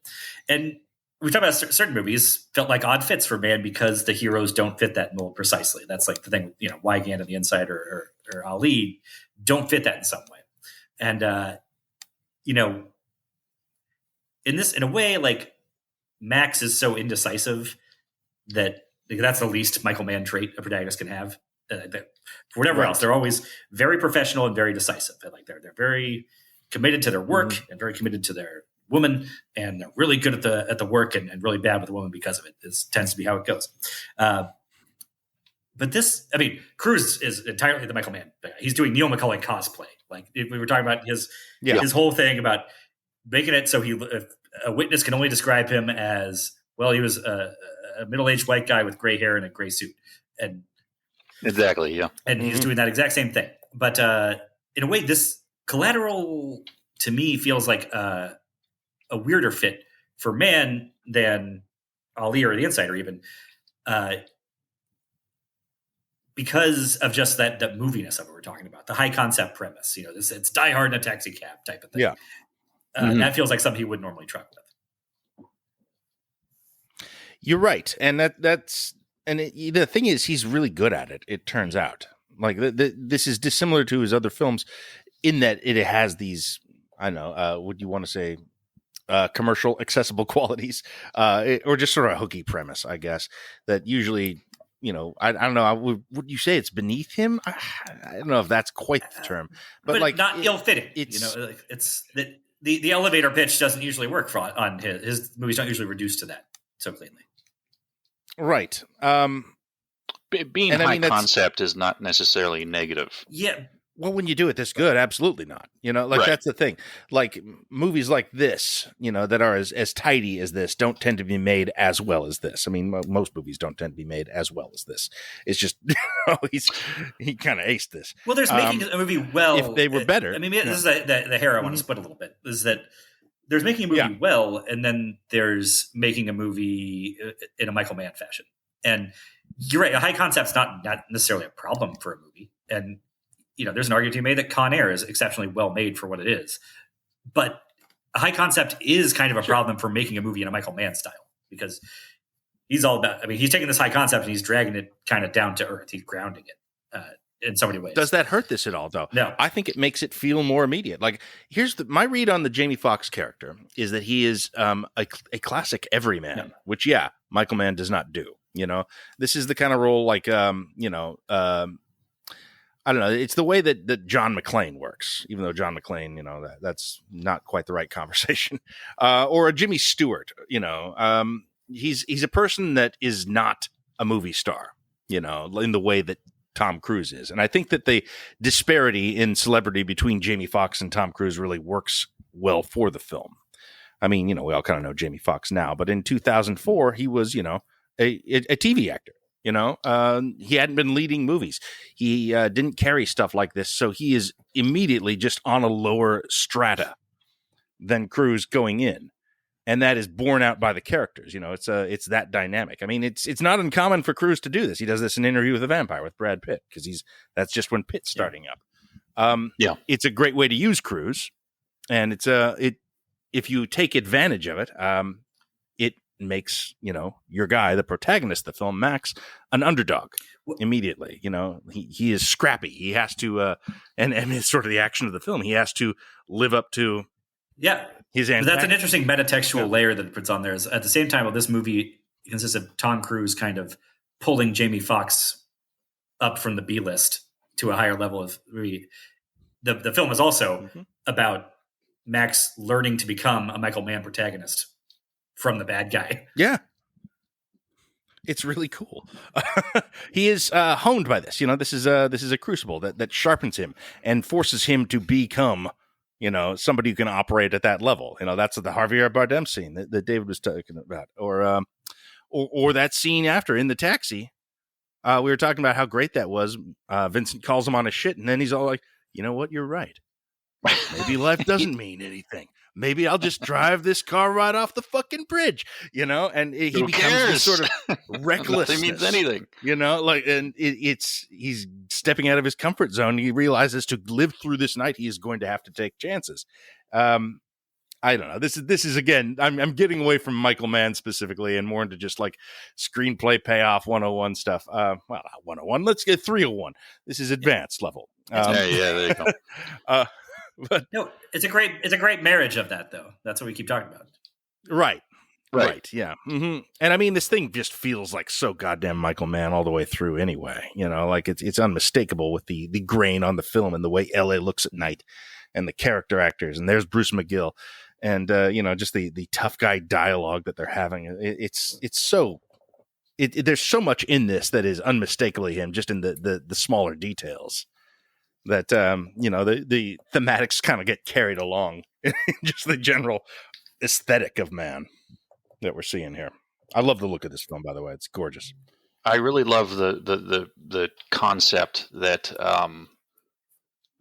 And we talked about certain movies felt like odd fits for Mann because the heroes don't fit that mold precisely. That's like the thing, Wygant on the inside or Ali don't fit that in some way. And in a way, like Max is so indecisive that that's the least Michael Mann trait a protagonist can have. For whatever Right. else, they're always very professional and very decisive. And like they're very committed to their work and very committed to their woman, and they're really good at the work and really bad with the woman because of it. This tends to be how it goes. But this, I mean, Cruise is entirely the Michael Mann guy. He's doing Neil McCauley cosplay. Like if we were talking about his whole thing about making it so if a witness can only describe him as, well, he was a middle-aged white guy with gray hair and a gray suit, and Exactly. Yeah. and he's doing that exact same thing. But in a way, this Collateral to me feels like a weirder fit for Mann than Ali or The Insider, even. Because of just that moviness of what we're talking about, the high concept premise, it's Die Hard in a taxi cab type of thing. Yeah. That feels like something you would normally truck with. You're right. And the thing is, he's really good at it. It turns out like this is dissimilar to his other films in that it has these, I don't know, would you want to say, commercial accessible qualities, or just sort of a hooky premise, I guess, that usually, I don't know. Would you say it's beneath him? I don't know if that's quite the term, but like not ill-fitting. It's it's that the elevator pitch doesn't usually work on his movies. Don't usually reduce to that so cleanly. Right. Being high concept is not necessarily negative. Yeah. Well, when you do it this good, absolutely not. Right. That's the thing. Like movies like this, that are as tidy as this don't tend to be made as well as this. I mean, most movies don't tend to be made as well as this. It's just, he kind of aced this. Well, there's making a movie well. If they were better. I mean, this is the hair I want to split a little bit, is that there's making a movie well, and then there's making a movie in a Michael Mann fashion. And you're right, a high concept's not necessarily a problem for a movie. And there's an argument to be made that Con Air is exceptionally well made for what it is. But a high concept is kind of a problem for making a movie in a Michael Mann style, because he's all about, he's taking this high concept and he's dragging it kind of down to earth. He's grounding it in so many ways. Does that hurt this at all, though? No. I think it makes it feel more immediate. Like, here's my read on the Jamie Foxx character is that he is a classic everyman, which, Michael Mann does not do. This is the kind of role like, I don't know. It's the way that John McClane works, even though John McClane, that's not quite the right conversation. Or a Jimmy Stewart, he's a person that is not a movie star, in the way that Tom Cruise is. And I think that the disparity in celebrity between Jamie Foxx and Tom Cruise really works well for the film. I mean, we all kind of know Jamie Foxx now, but in 2004, he was, a TV actor. He hadn't been leading movies. He didn't carry stuff like this. So he is immediately just on a lower strata than Cruise going in. And that is borne out by the characters. It's that dynamic. I mean, it's not uncommon for Cruise to do this. He does this in Interview with a Vampire with Brad Pitt, because that's just when Pitt's starting up. It's a great way to use Cruise. And if you take advantage of it, it makes your guy, the protagonist of the film, Max, an underdog immediately. He is scrappy. He has to and it's sort of the action of the film. He has to live up to his antagonist. That's an interesting metatextual layer that it puts on there. Is at the same time, this movie consists of Tom Cruise kind of pulling Jamie Foxx up from the B list to a higher level of movie. The film is also about Max learning to become a Michael Mann protagonist from the bad guy. Yeah. It's really cool. He is honed by this. This is a crucible that sharpens him and forces him to become, somebody who can operate at that level. That's the Javier Bardem scene that David was talking about, or that scene after in the taxi. We were talking about how great that was. Vincent calls him on his shit, and then he's all like, "You know what? You're right. Maybe life doesn't mean anything. Maybe I'll just drive this car right off the fucking bridge," and he becomes this sort of reckless. Nothing means anything, and he's stepping out of his comfort zone. He realizes to live through this night, he is going to have to take chances. I don't know. This is again, I'm getting away from Michael Mann specifically and more into just like screenplay payoff 101 stuff. Well, not 101. Let's get 301. This is advanced level. There you go. But no, it's a great marriage of that, though. That's what we keep talking about. Right. Right. Yeah. And I mean, this thing just feels like so goddamn Michael Mann all the way through. Anyway, like it's unmistakable with the grain on the film and the way LA looks at night, and the character actors. And there's Bruce McGill, and just the tough guy dialogue that they're having. It's so. There's so much in this that is unmistakably him, just in the smaller details. That the thematics kind of get carried along, just the general aesthetic of Mann that we're seeing here. I love the look of this film, by the way. It's gorgeous. I really love the concept that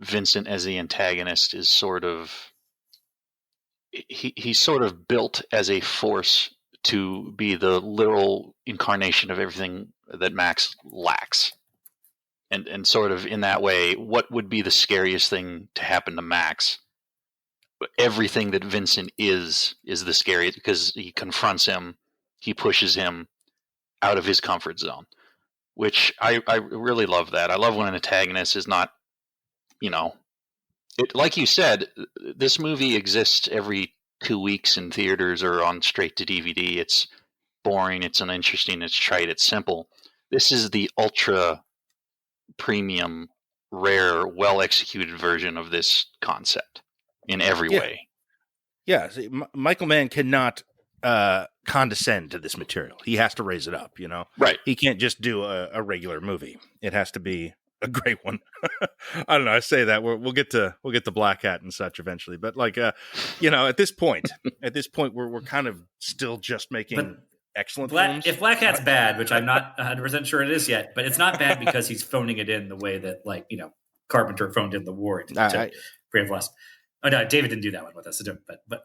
Vincent as the antagonist is sort of he's sort of built as a force to be the literal incarnation of everything that Max lacks. And sort of in that way, what would be the scariest thing to happen to Max? Everything that Vincent is the scariest, because he confronts him, he pushes him out of his comfort zone, which I really love that. I love when an antagonist is not, like you said, this movie exists every 2 weeks in theaters or on straight to DVD. It's boring, it's uninteresting, it's trite, it's simple. This is the ultra premium, rare, well executed version of this concept in every way. Yeah, see, Michael Mann cannot condescend to this material. He has to raise it up, Right. He can't just do a regular movie. It has to be a great one. I don't know. I say that we'll get to Black Hat and such eventually, but at this point, we're kind of still just making excellent films. If Black Hat's bad, which I'm not 100% sure it is yet, but it's not bad because he's phoning it in the way that Carpenter phoned in The Ward to Brave West. Oh no, David didn't do that one with us, but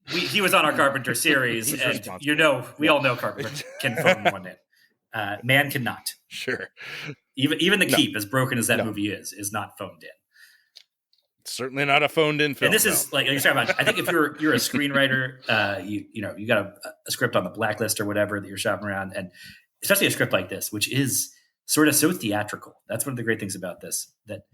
he was on our Carpenter series, and we all know Carpenter can phone one in. Mann cannot. Sure. Even The Keep, as broken as that movie is not phoned in. It's certainly not a phoned in film. And this is like you're talking about. I think if you're a screenwriter, you got a script on the blacklist or whatever that you're shopping around, and especially a script like this, which is sort of so theatrical. That's one of the great things about this, that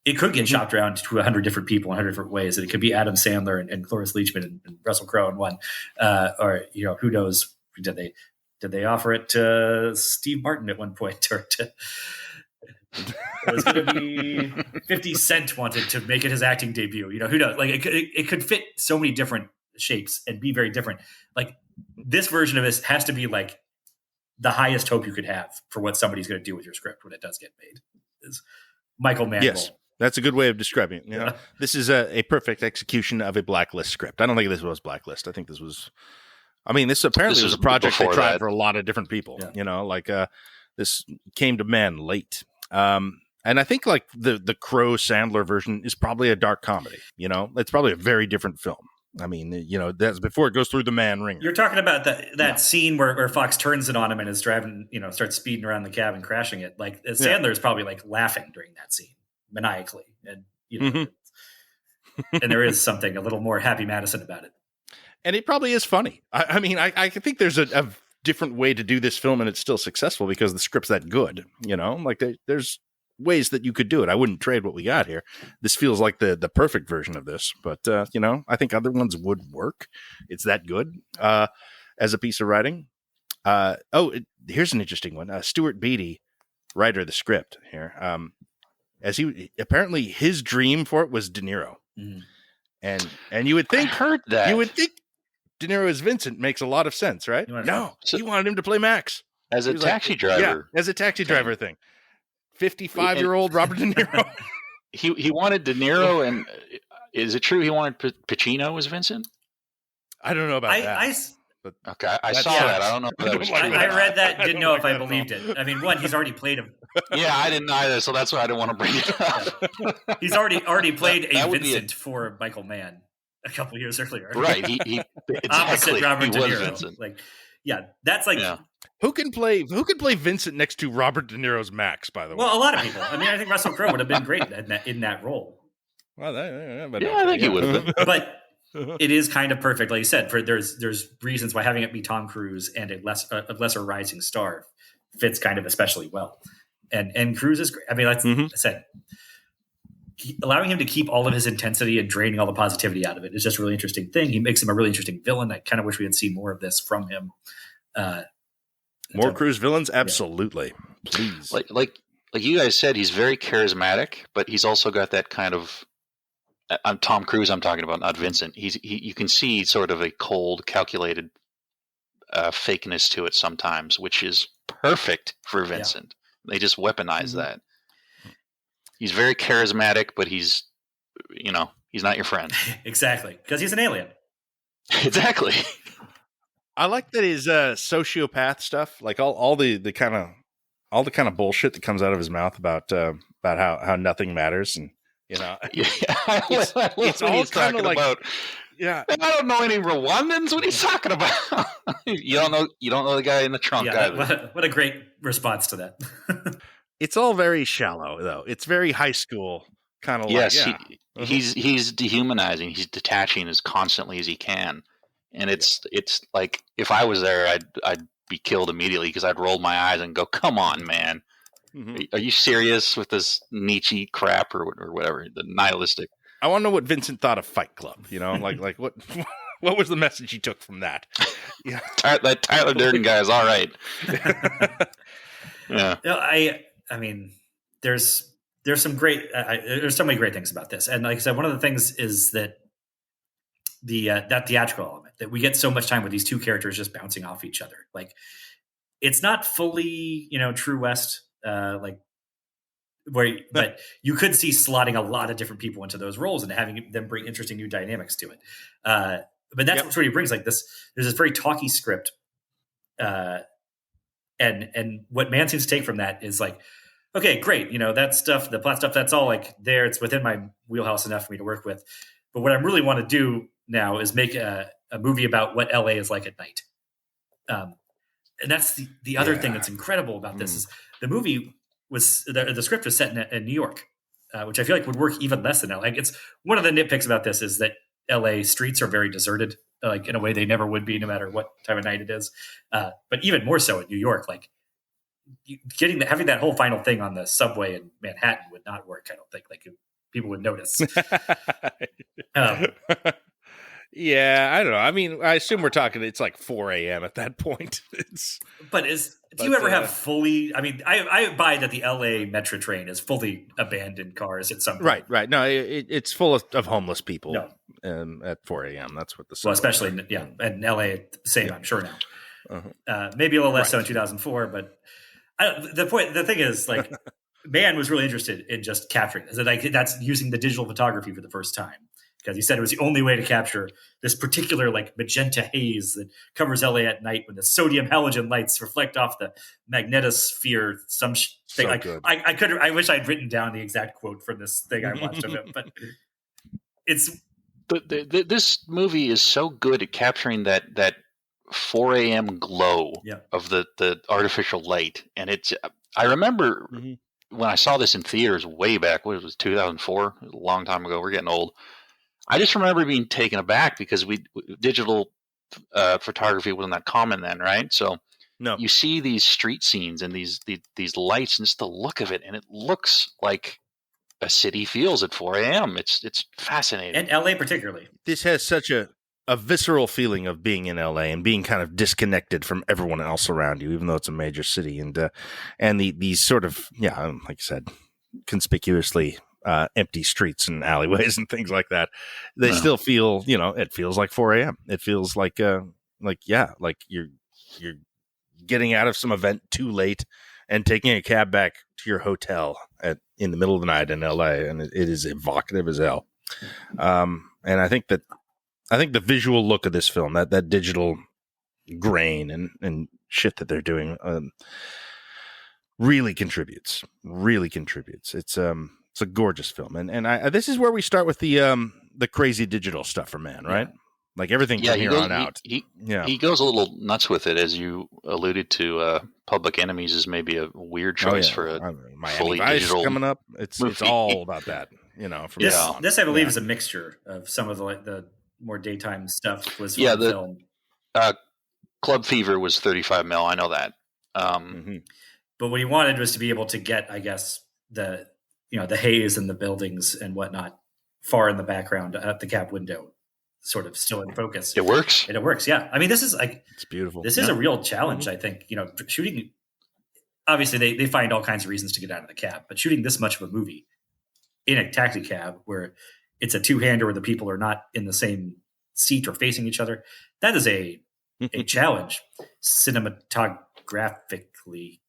it could get shopped around to 100 different people in 100 different ways. And it could be Adam Sandler and Cloris Leachman and Russell Crowe in one, or who knows? Did they offer it to Steve Martin at one point, or to? It was going to be 50 Cent wanted to make it his acting debut. Who knows? Like it could fit so many different shapes and be very different. Like this version of this has to be like the highest hope you could have for what somebody's going to do with your script when it does get made. Is Michael Mann. Yes, that's a good way of describing it. This is a perfect execution of a Blacklist script. I don't think this was Blacklist. I think this was. I mean, this apparently was a project they tried for a lot of different people. Yeah. This came to Mann late. And I think like the Crow Sandler version is probably a dark comedy. It's probably a very different film. I mean, that's before it goes through the Mann ringer. You're talking about that scene where Fox turns it on him and is driving, starts speeding around the cab and crashing it. Like Sandler is probably like laughing during that scene maniacally, and and there is something a little more Happy Madison about it. And it probably is funny. I mean, I think there's a different way to do this film and it's still successful because the script's that good. Like there's ways that you could do it. I wouldn't trade what we got here. This feels like the perfect version of this, but I think other ones would work. It's that good as a piece of writing. Here's an interesting one. Stuart Beattie, writer of the script here. As apparently his dream for it was De Niro. Mm. And you would think, I heard that. You would think De Niro as Vincent makes a lot of sense, right? No, he wanted him to play Max. As a taxi driver. Yeah, as a taxi driver thing. 55-year-old Robert De Niro. He wanted De Niro, and is it true he wanted Pacino as Vincent? I don't know about that. I saw that. I don't know if that was true. I read that, didn't know if I believed it. I mean, one, he's already played him. Yeah, I didn't either, so that's why I didn't want to bring it up. He's already played a Vincent for Michael Mann a couple years earlier. Right. He opposite Robert De Niro. Vincent. That's like who can play Vincent next to Robert De Niro's Max, by the way? Well, a lot of people. I mean, I think Russell Crowe would have been great in that role. Well, I think he would have been. But it is kind of perfect, like you said. There's reasons why having it be Tom Cruise and a lesser rising star fits kind of especially well. And Cruise is great. I mean, I said allowing him to keep all of his intensity and draining all the positivity out of it is just a really interesting thing. He makes him a really interesting villain. I kind of wish we had seen more of this from him. More Cruise villains, absolutely. Yeah. Please, like you guys said, he's very charismatic, but he's also got that kind of. I'm Tom Cruise. I'm talking about, not Vincent. You can see sort of a cold, calculated fakeness to it sometimes, which is perfect for Vincent. Yeah. They just weaponize that. He's very charismatic, but he's not your friend. Exactly, because he's an alien. Exactly. I like that his sociopath stuff, like all the kind of bullshit that comes out of his mouth about how nothing matters, and it's all kind of like about. Yeah, I don't know any Rwandans. What he's talking about? You don't know the guy in the trunk. Yeah, what a great response to that. It's all very shallow, though. It's very high school kind of. Yes, he's dehumanizing. He's detaching as constantly as he can, and it's like if I was there, I'd be killed immediately because I'd roll my eyes and go, "Come on, man, are you serious with this Nietzsche crap or whatever, the nihilistic?" I want to know what Vincent thought of Fight Club. Like what was the message he took from that? Yeah, that Tyler Durden guy is all right. Yeah, I mean, there's some great there's so many great things about this, and like I said, one of the things is that that theatrical element, that we get so much time with these two characters just bouncing off each other. Like, it's not fully True West, but you could see slotting a lot of different people into those roles and having them bring interesting new dynamics to it. But that's what he brings. Like this, there's this very talky script. And what Mann seems to take from that is like, okay, great. That stuff, the plot stuff, that's all like there. It's within my wheelhouse enough for me to work with. But what I really want to do now is make a movie about what LA is like at night. And that's the other thing that's incredible about this is the movie was the script was set in New York, which I feel like would work even less than LA. Like, it's one of the nitpicks about this is that LA streets are very deserted, like in a way they never would be, no matter what time of night it is. But even more so in New York, like having that whole final thing on the subway in Manhattan would not work. I don't think people would notice. Yeah, I don't know. I mean, I assume we're talking. It's like 4 a.m. at that point. Do you ever have fully? I mean, I buy that the LA Metro train is fully abandoned cars at some point. Right. No, it's full of homeless people. No. At 4 a.m. That's what the especially in LA, same. I'm sure now. Maybe a little less so in 2004, but the thing is, like, Mann was really interested in just capturing this. That's using the digital photography for the first time. Because he said it was the only way to capture this particular like magenta haze that covers LA at night when the sodium halogen lights reflect off the magnetosphere. Thing. So like, good. I wish I'd written down the exact quote from this thing I watched of him, but it's. This movie is so good at capturing that 4 a.m. glow of the artificial light, and it's. I remember when I saw this in theaters way back. What was 2004? It was a long time ago. We're getting old. I just remember being taken aback because digital photography wasn't that common then, right? So you see these street scenes and these lights and just the look of it, and it looks like a city feels at 4 a.m. It's fascinating. And LA particularly. This has such a visceral feeling of being in LA and being kind of disconnected from everyone else around you, even though it's a major city. And these sort of, like I said, conspicuously empty streets and alleyways and things like that. They still feel, it feels like 4 a.m. It feels like you're getting out of some event too late and taking a cab back to your hotel in the middle of the night in LA. And it is evocative as hell. And I think the visual look of this film, that digital grain and shit that they're doing, really contributes. It's a gorgeous film, and this is where we start with the crazy digital stuff from Mann, right? Like everything from here on out. He goes a little nuts with it, as you alluded to. Public Enemies is maybe a weird choice for a fully digital coming up. It's all about that, This I believe is a mixture of some of the more daytime stuff was from the film. Club Fever was 35 mil. I know that. But what he wanted was to be able to get, I guess, the the haze and the buildings and whatnot far in the background at the cab window, sort of still in focus. It works. And it works. Yeah. I mean, this is It's beautiful. This is a real challenge, I think. Shooting, obviously they find all kinds of reasons to get out of the cab, but shooting this much of a movie in a taxi cab where it's a two-hander where the people are not in the same seat or facing each other, that is a challenge cinematographically.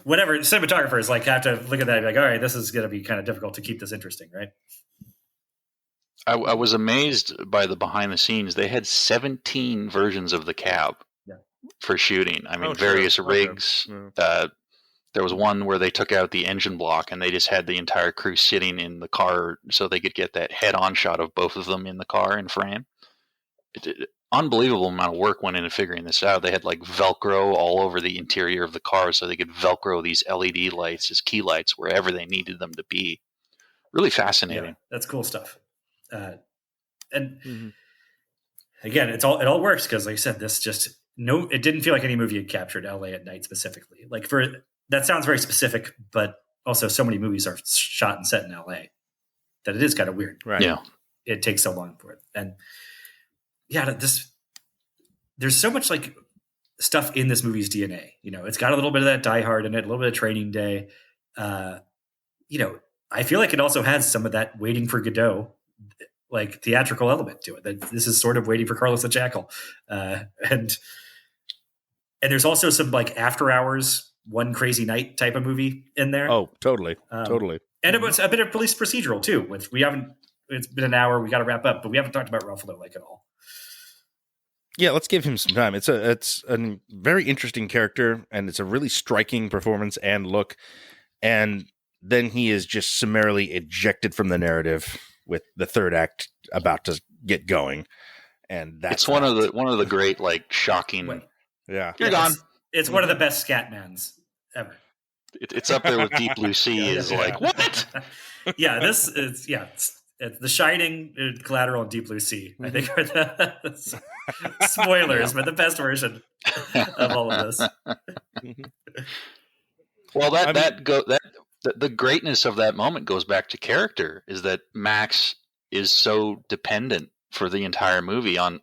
Whatever cinematographers have to look at that and be like, all right, this is going to be kind of difficult to keep this interesting, right? I was amazed by the behind the scenes. They had 17 versions of the cab for shooting. I mean, various rigs. Okay. There was one where they took out the engine block and they just had the entire crew sitting in the car so they could get that head-on shot of both of them in the car in frame. Unbelievable amount of work went into figuring this out. They had Velcro all over the interior of the car so they could Velcro these LED lights as key lights wherever they needed them to be. Really fascinating. Yeah, that's cool stuff. And again, it all works because, like I said, it didn't feel like any movie had captured LA at night specifically. That sounds very specific, but also so many movies are shot and set in LA that it is kind of weird. Right. Yeah. It takes so long for it. And there's so much stuff in this movie's DNA. It's got a little bit of that Die Hard in it, a little bit of Training Day. I feel like it also has some of that Waiting for Godot, theatrical element to it. That this is sort of Waiting for Carlos the Jackal, and there's also some After Hours, One Crazy Night type of movie in there. Oh, totally, totally. And it was a bit of police procedural too, which we haven't. It's been an hour. We got to wrap up, but we haven't talked about Ruffalo at all. Yeah, let's give him some time. It's a very interesting character, and it's a really striking performance and look. And then he is just summarily ejected from the narrative with the third act about to get going, and that's one of the great shocking. Yeah, you're gone. It's one of the best Scatmans ever. It's up there with Deep Blue Sea. What? Yeah, this is it's The Shining, Collateral, and Deep Blue Sea. I think are the spoilers, but the best version of all of this. Well, the greatness of that moment goes back to character. Is that Max is so dependent for the entire movie on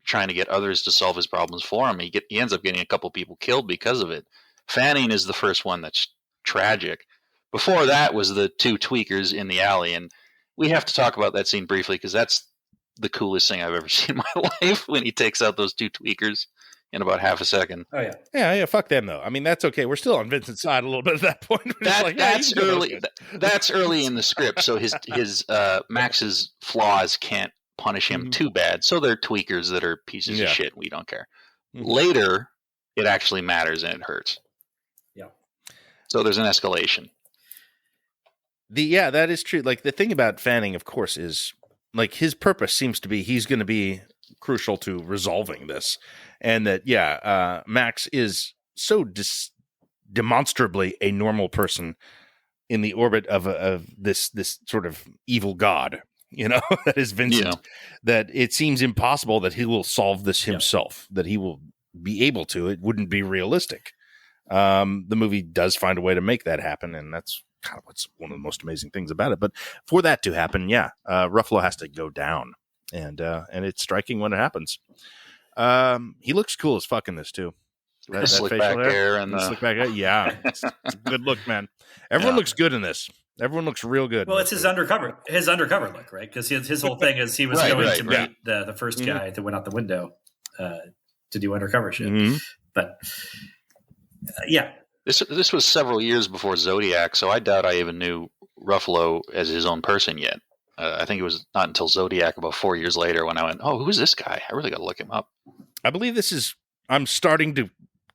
trying to get others to solve his problems for him. He ends up getting a couple people killed because of it. Fanning is the first one that's tragic. Before that was the two tweakers in the alley, and we have to talk about that scene briefly because that's the coolest thing I've ever seen in my life when he takes out those two tweakers in about half a second. Oh, yeah. Yeah, fuck them, though. I mean, that's okay. We're still on Vincent's side a little bit at that point. That's early. That's early in the script, so his Max's flaws can't punish him too bad. So they're tweakers that are pieces of shit. We don't care. Later, it actually matters and it hurts. Yeah. So there's an escalation. That is true. The thing about Fanning, of course, is his purpose seems to be he's going to be crucial to resolving this, and that Max is so demonstrably a normal person in the orbit of this sort of evil god, that is Vincent. That it seems impossible that he will solve this himself. That he will be able to. It wouldn't be realistic. The movie does find a way to make that happen, and that's kind of what's one of the most amazing things about it. But for that to happen, Ruffalo has to go down, and it's striking when it happens. He looks cool as fuck in this too. That slick back hair and slick back hair. Yeah, it's a good look, man. Everyone looks good in this. Everyone looks real good. Well, it's his undercover look, right? Because his whole thing is he was going to meet the first guy that went out the window to do undercover shit. But This was several years before Zodiac, so I doubt I even knew Ruffalo as his own person yet. I think it was not until Zodiac about 4 years later when I went, oh, who's this guy? I really got to look him up. I believe I'm starting to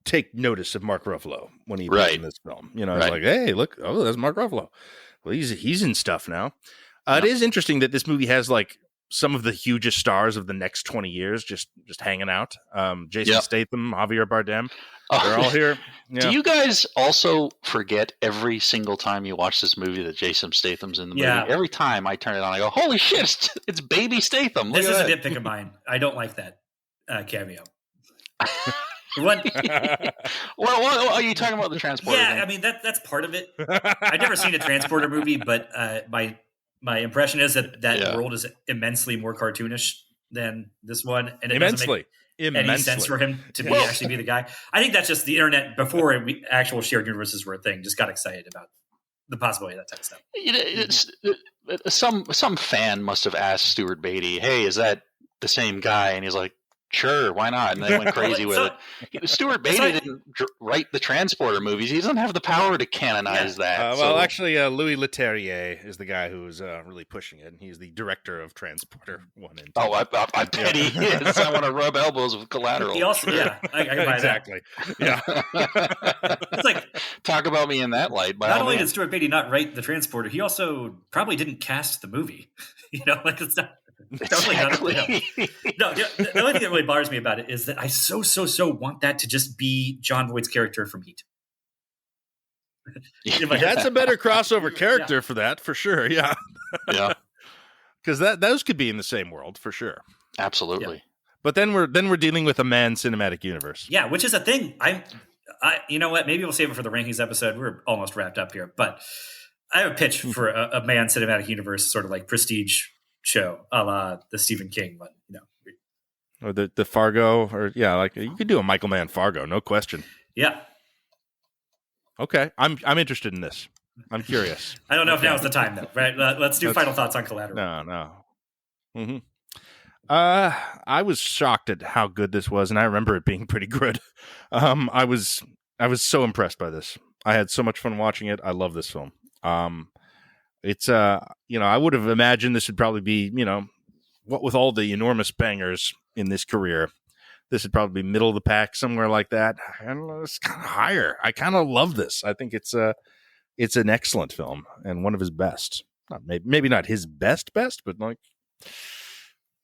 take notice of Mark Ruffalo when he was in this film. I was like, hey, look, that's Mark Ruffalo. Well, he's in stuff now. It is interesting that this movie has some of the hugest stars of the next 20 years just hanging out. Jason Statham, Javier Bardem. They're all here. Yeah. Do you guys also forget every single time you watch this movie that Jason Statham's in the movie? Every time I turn it on, I go, holy shit, it's baby Statham. This is a nitpick of mine. I don't like that cameo. One, Well, are you talking about the transporter? yeah, thing? I mean that's part of it. I've never seen a transporter movie, but my impression is that Yeah. world is immensely more cartoonish than this one, and it doesn't make any sense for him to be actually be the guy. I think that's just the internet before actual shared universes were a thing. Just got excited about the possibility of that type of stuff. Some fan must have asked Stuart Beatty, "Hey, is that the same guy?" And he's like, "Sure, why not?" And they went crazy with it. Stuart Beatty didn't write the transporter movies. He doesn't have the power to canonize that. Well, actually, Louis Leterrier is the guy who's really pushing it, and he's the director of Transporter 1 and 2. Oh, I bet he is. I want to rub elbows with Collateral. He also, I can buy exactly. that. Yeah. It's like, talk about me in that light. Not only did Stuart Beatty not write the Transporter, he also probably didn't cast the movie. Like it's not. Exactly. No, the only thing that really bothers me about it is that I so want that to just be Jon Voight's character from Heat. That's a better crossover character for that, for sure. Yeah. Yeah. Because those could be in the same world, for sure. Absolutely. Yeah. But then we're dealing with a Mann cinematic universe. Yeah, which is a thing. I you know what? Maybe we'll save it for the rankings episode. We're almost wrapped up here, but I have a pitch for a Mann cinematic universe, sort of like Prestige show, a la the Stephen King one. Or the Fargo, or like you could do a Michael Mann Fargo, no question. Yeah. Okay, I'm interested in this. I'm curious. I don't know if now's the time though. Right? Let's do final thoughts on Collateral. No. Mm-hmm. I was shocked at how good this was, and I remember it being pretty good. I was so impressed by this. I had so much fun watching it. I love this film. It's I would have imagined this would probably be, what with all the enormous bangers in this career, this would probably be middle of the pack, somewhere like that. I don't know, it's kind of higher. I kind of love this. I think it's an excellent film and one of his best. Maybe not his best, but like,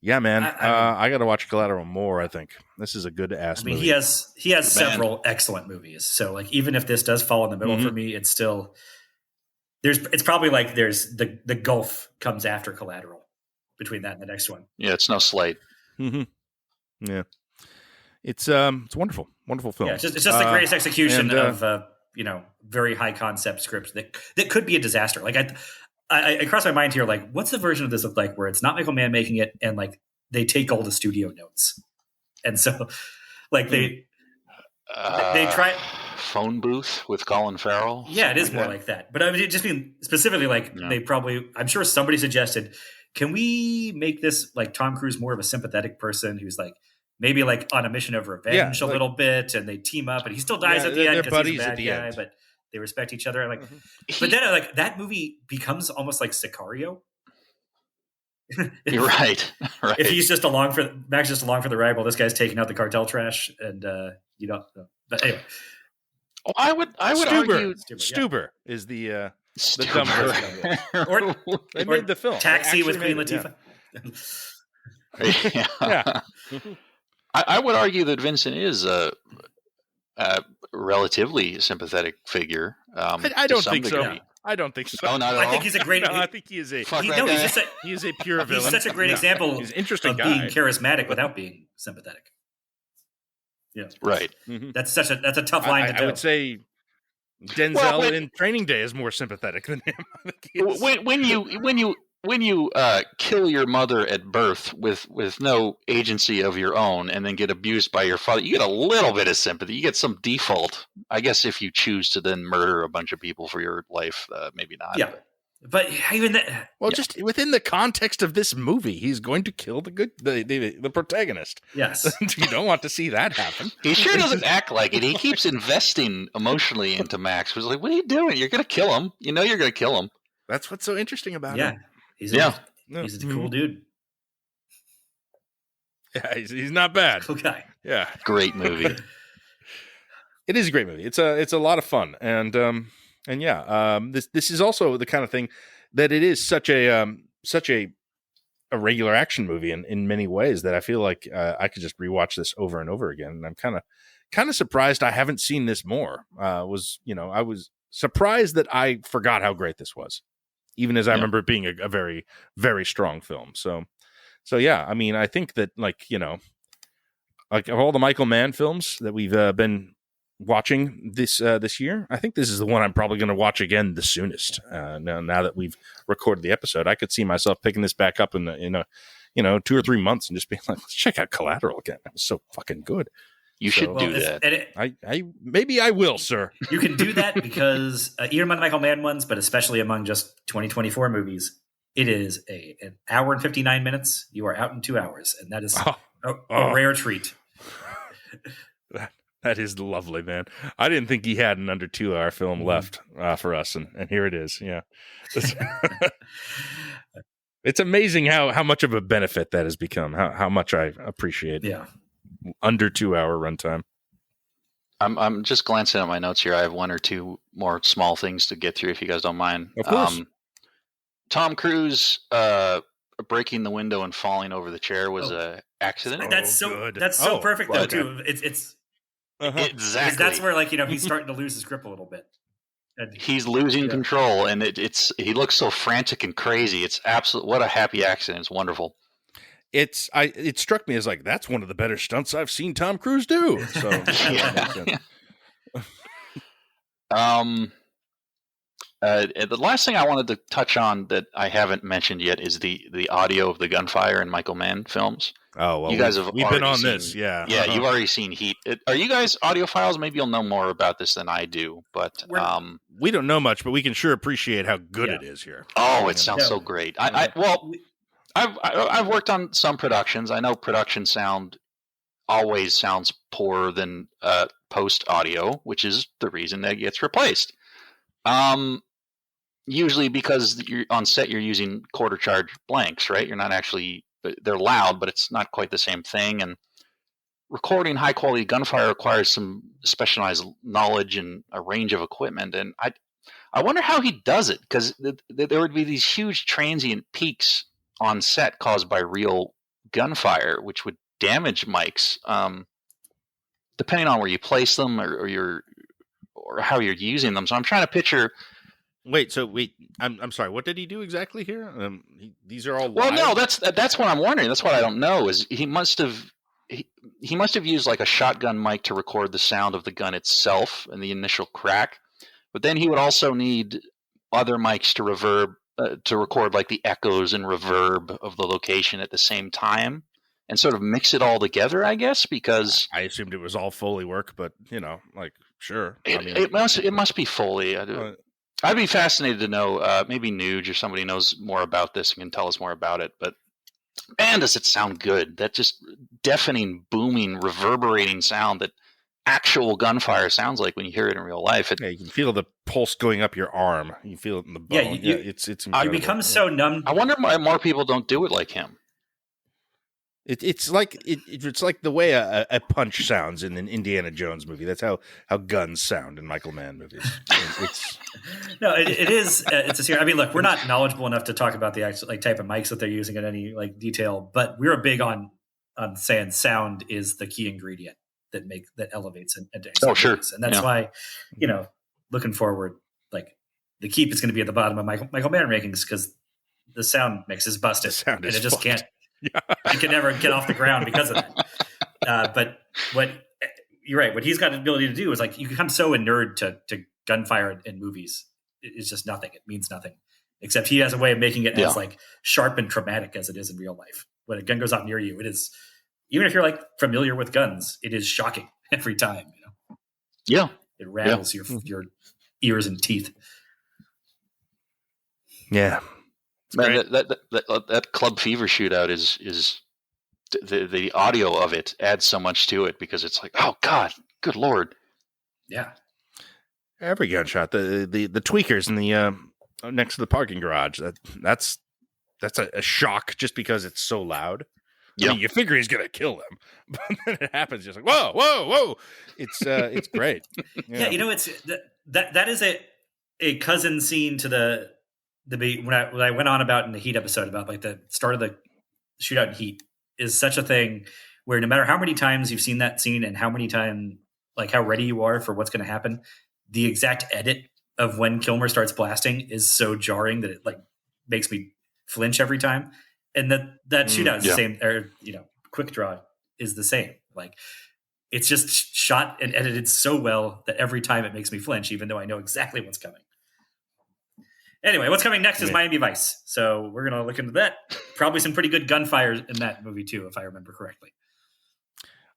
yeah, man. I got to watch Collateral more. I think this is a good ass movie. He has several excellent movies. So like, even if this does fall in the middle for me, it's still it's probably like there's the gulf comes after Collateral between that and the next one. Yeah, it's no slight. Mm-hmm. Yeah, it's wonderful film. Yeah, it's just the greatest execution of very high concept script that could be a disaster. Like I crossed my mind here, like, what's the version of this look like where it's not Michael Mann making it and like they take all the studio notes, and so like they try phone booth with Colin Farrell. Yeah, it is more like that. But I mean, just mean specifically like they probably, I'm sure somebody suggested, can we make this like Tom Cruise more of a sympathetic person who's like maybe like on a mission of revenge a little bit, and they team up, and he still dies at the end because he's a bad guy, but they respect each other. Like, but then like that movie becomes almost like Sicario. You're right. If he's just Max just along for the ride while this guy's taking out the cartel trash, and but anyway. Oh, I would argue Stuber is the Stuber. dumb version. They made the film. Taxi with Queen Latifah. Yeah. I would argue that Vincent is a relatively sympathetic figure. I don't think so. Degree. I don't think so. No, not at all. I think he's a great. I think he is a. He is a pure villain. He's such a great example he's an interesting of guy. being charismatic without being sympathetic. Yeah, right. Mm-hmm. That's a tough line to do. I would say Denzel in Training Day is more sympathetic than him. When you kill your mother at birth with no agency of your own, and then get abused by your father, you get a little bit of sympathy. You get some default, I guess, if you choose to then murder a bunch of people for your life. Maybe not. Yeah, but even that. Well, just within the context of this movie, he's going to kill the protagonist. Yes, you don't want to see that happen. He sure doesn't act like it. He keeps investing emotionally into Max. He's like, "What are you doing? You're going to kill him. You know you're going to kill him." That's what's so interesting about him. He's a cool dude. Yeah, he's not bad. Cool guy. Yeah, great movie. It is a great movie. It's a lot of fun, and this is also the kind of thing that it is such a regular action movie in many ways that I feel like I could just rewatch this over and over again, and I'm kind of surprised I haven't seen this more. I was surprised that I forgot how great this was, even as I remember it being a very, very strong film. So yeah, I mean, I think that like of all the Michael Mann films that we've been watching this year, I think this is the one I'm probably going to watch again the soonest. Now that we've recorded the episode, I could see myself picking this back up in a 2 or 3 months and just being like, let's check out Collateral again. That was so fucking good. You should do that. I maybe I will, sir. You can do that because even among Michael Mann ones, but especially among just 2024 movies, it is an hour and 59 minutes. You are out in 2 hours, and that is a rare treat. That is lovely, man. I didn't think he had an under 2 hour film left for us, and here it is. Yeah, it's amazing how much of a benefit that has become. How much I appreciate. Yeah, under 2 hour runtime. I'm just glancing at my notes here. I have 1 or 2 more small things to get through, if you guys don't mind. Of course. Tom Cruise breaking the window and falling over the chair was a accident. That's so perfect though too. It's exactly that's where he's starting to lose his grip a little bit. And he's losing control, and he looks so frantic and crazy. It's absolute. What a happy accident! It's wonderful. It struck me as like that's one of the better stunts I've seen Tom Cruise do. So the last thing I wanted to touch on that I haven't mentioned yet is the audio of the gunfire in Michael Mann films. Oh, well, you guys we've been on this, yeah. Yeah, you've already seen Heat. Are you guys audiophiles? Maybe you'll know more about this than I do, but we don't know much, but we can sure appreciate how good it is here. Oh, it sounds so great. I've worked on some productions. I know production sound always sounds poorer than post audio, which is the reason that it gets replaced. Usually because you're on set, you're using quarter charge blanks, right? You're not actually. They're loud, but it's not quite the same thing. And recording high quality gunfire requires some specialized knowledge and a range of equipment. And I wonder how he does it, because there would be these huge transient peaks on set caused by real gunfire, which would damage mics, depending on where you place them or how you're using them. So I'm trying to picture. Wait, I'm sorry. What did he do exactly here? These are all live? Well, no, that's what I'm wondering. That's what I don't know. Is he must have used like a shotgun mic to record the sound of the gun itself and the initial crack, but then he would also need other mics to record like the echoes and reverb of the location at the same time and sort of mix it all together, I guess, because I assumed it was all Foley work, but sure. It must be Foley. I'd be fascinated to know, maybe Nuge or somebody knows more about this and can tell us more about it. But man, does it sound good. That just deafening, booming, reverberating sound that actual gunfire sounds like when you hear it in real life. You can feel the pulse going up your arm. You feel it in the bone. It's incredible. You become so numb. I wonder why more people don't do it like him. It's like the way a punch sounds in an Indiana Jones movie. That's how guns sound in Michael Mann movies. It is. It's a serious. I mean, look, we're not knowledgeable enough to talk about the actual type of mics that they're using in any detail, but we're big on saying sound is the key ingredient that elevates and sure, and that's why looking forward, the keep is going to be at the bottom of Michael Mann rankings because the sound mix is busted and it just can't. He can never get off the ground because of that. But you're right. What he's got the ability to do is you become so inured to gunfire in movies. It's just nothing. It means nothing. Except he has a way of making it as sharp and traumatic as it is in real life. When a gun goes off near you, it is, even if you're familiar with guns, it is shocking every time. Yeah, it rattles your ears and teeth. Yeah. Man, that Club Fever shootout is the audio of it adds so much to it because it's like, oh God, good Lord. Yeah. Every gunshot, the tweakers in the next to the parking garage, that's a shock just because it's so loud. Yeah. I mean, you figure he's gonna kill them, but then it happens just like whoa. It's great. Yeah, it's that is a cousin scene to the when I went on about in the Heat episode about the start of the shootout in Heat is such a thing where no matter how many times you've seen that scene and how many times how ready you are for what's going to happen, the exact edit of when Kilmer starts blasting is so jarring that it makes me flinch every time. And that shootout is the same, or Quick Draw is the same. Like, it's just shot and edited so well that every time it makes me flinch, even though I know exactly what's coming. Anyway, what's coming next is Miami Vice. So we're going to look into that. Probably some pretty good gunfire in that movie, too, if I remember correctly.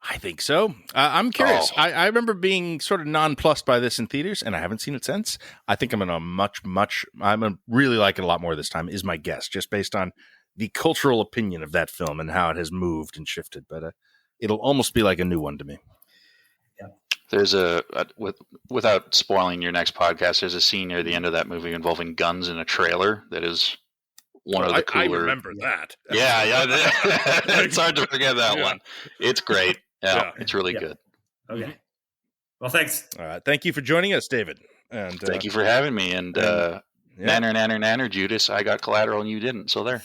I think so. I'm curious. I remember being sort of nonplussed by this in theaters, and I haven't seen it since. I think I'm going to really like it a lot more this time, is my guess, just based on the cultural opinion of that film and how it has moved and shifted. But it'll almost be like a new one to me. There's without spoiling your next podcast, there's a scene near the end of that movie involving guns in a trailer that is one of the cooler. I remember that. Yeah. It's hard to forget that one. It's great. Yeah, it's really good. Okay. Well, thanks. All right. Thank you for joining us, David. And thank you for having me. And nanner, Judas, I got Collateral and you didn't. So there.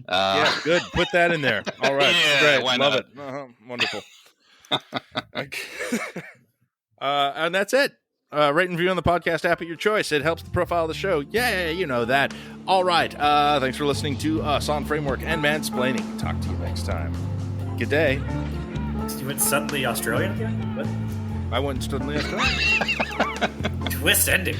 Yeah, good. Put that in there. All right. Yeah, great. why Love not? it. Wonderful. And that's it. Rate and review on the podcast app of your choice. It helps the profile of the show. Yeah, you know that. All right. Thanks for listening to us on Framework and Mann-Splaining. Talk to you next time. Good day. You went suddenly Australian again? What? I went suddenly Australian. Twist ending.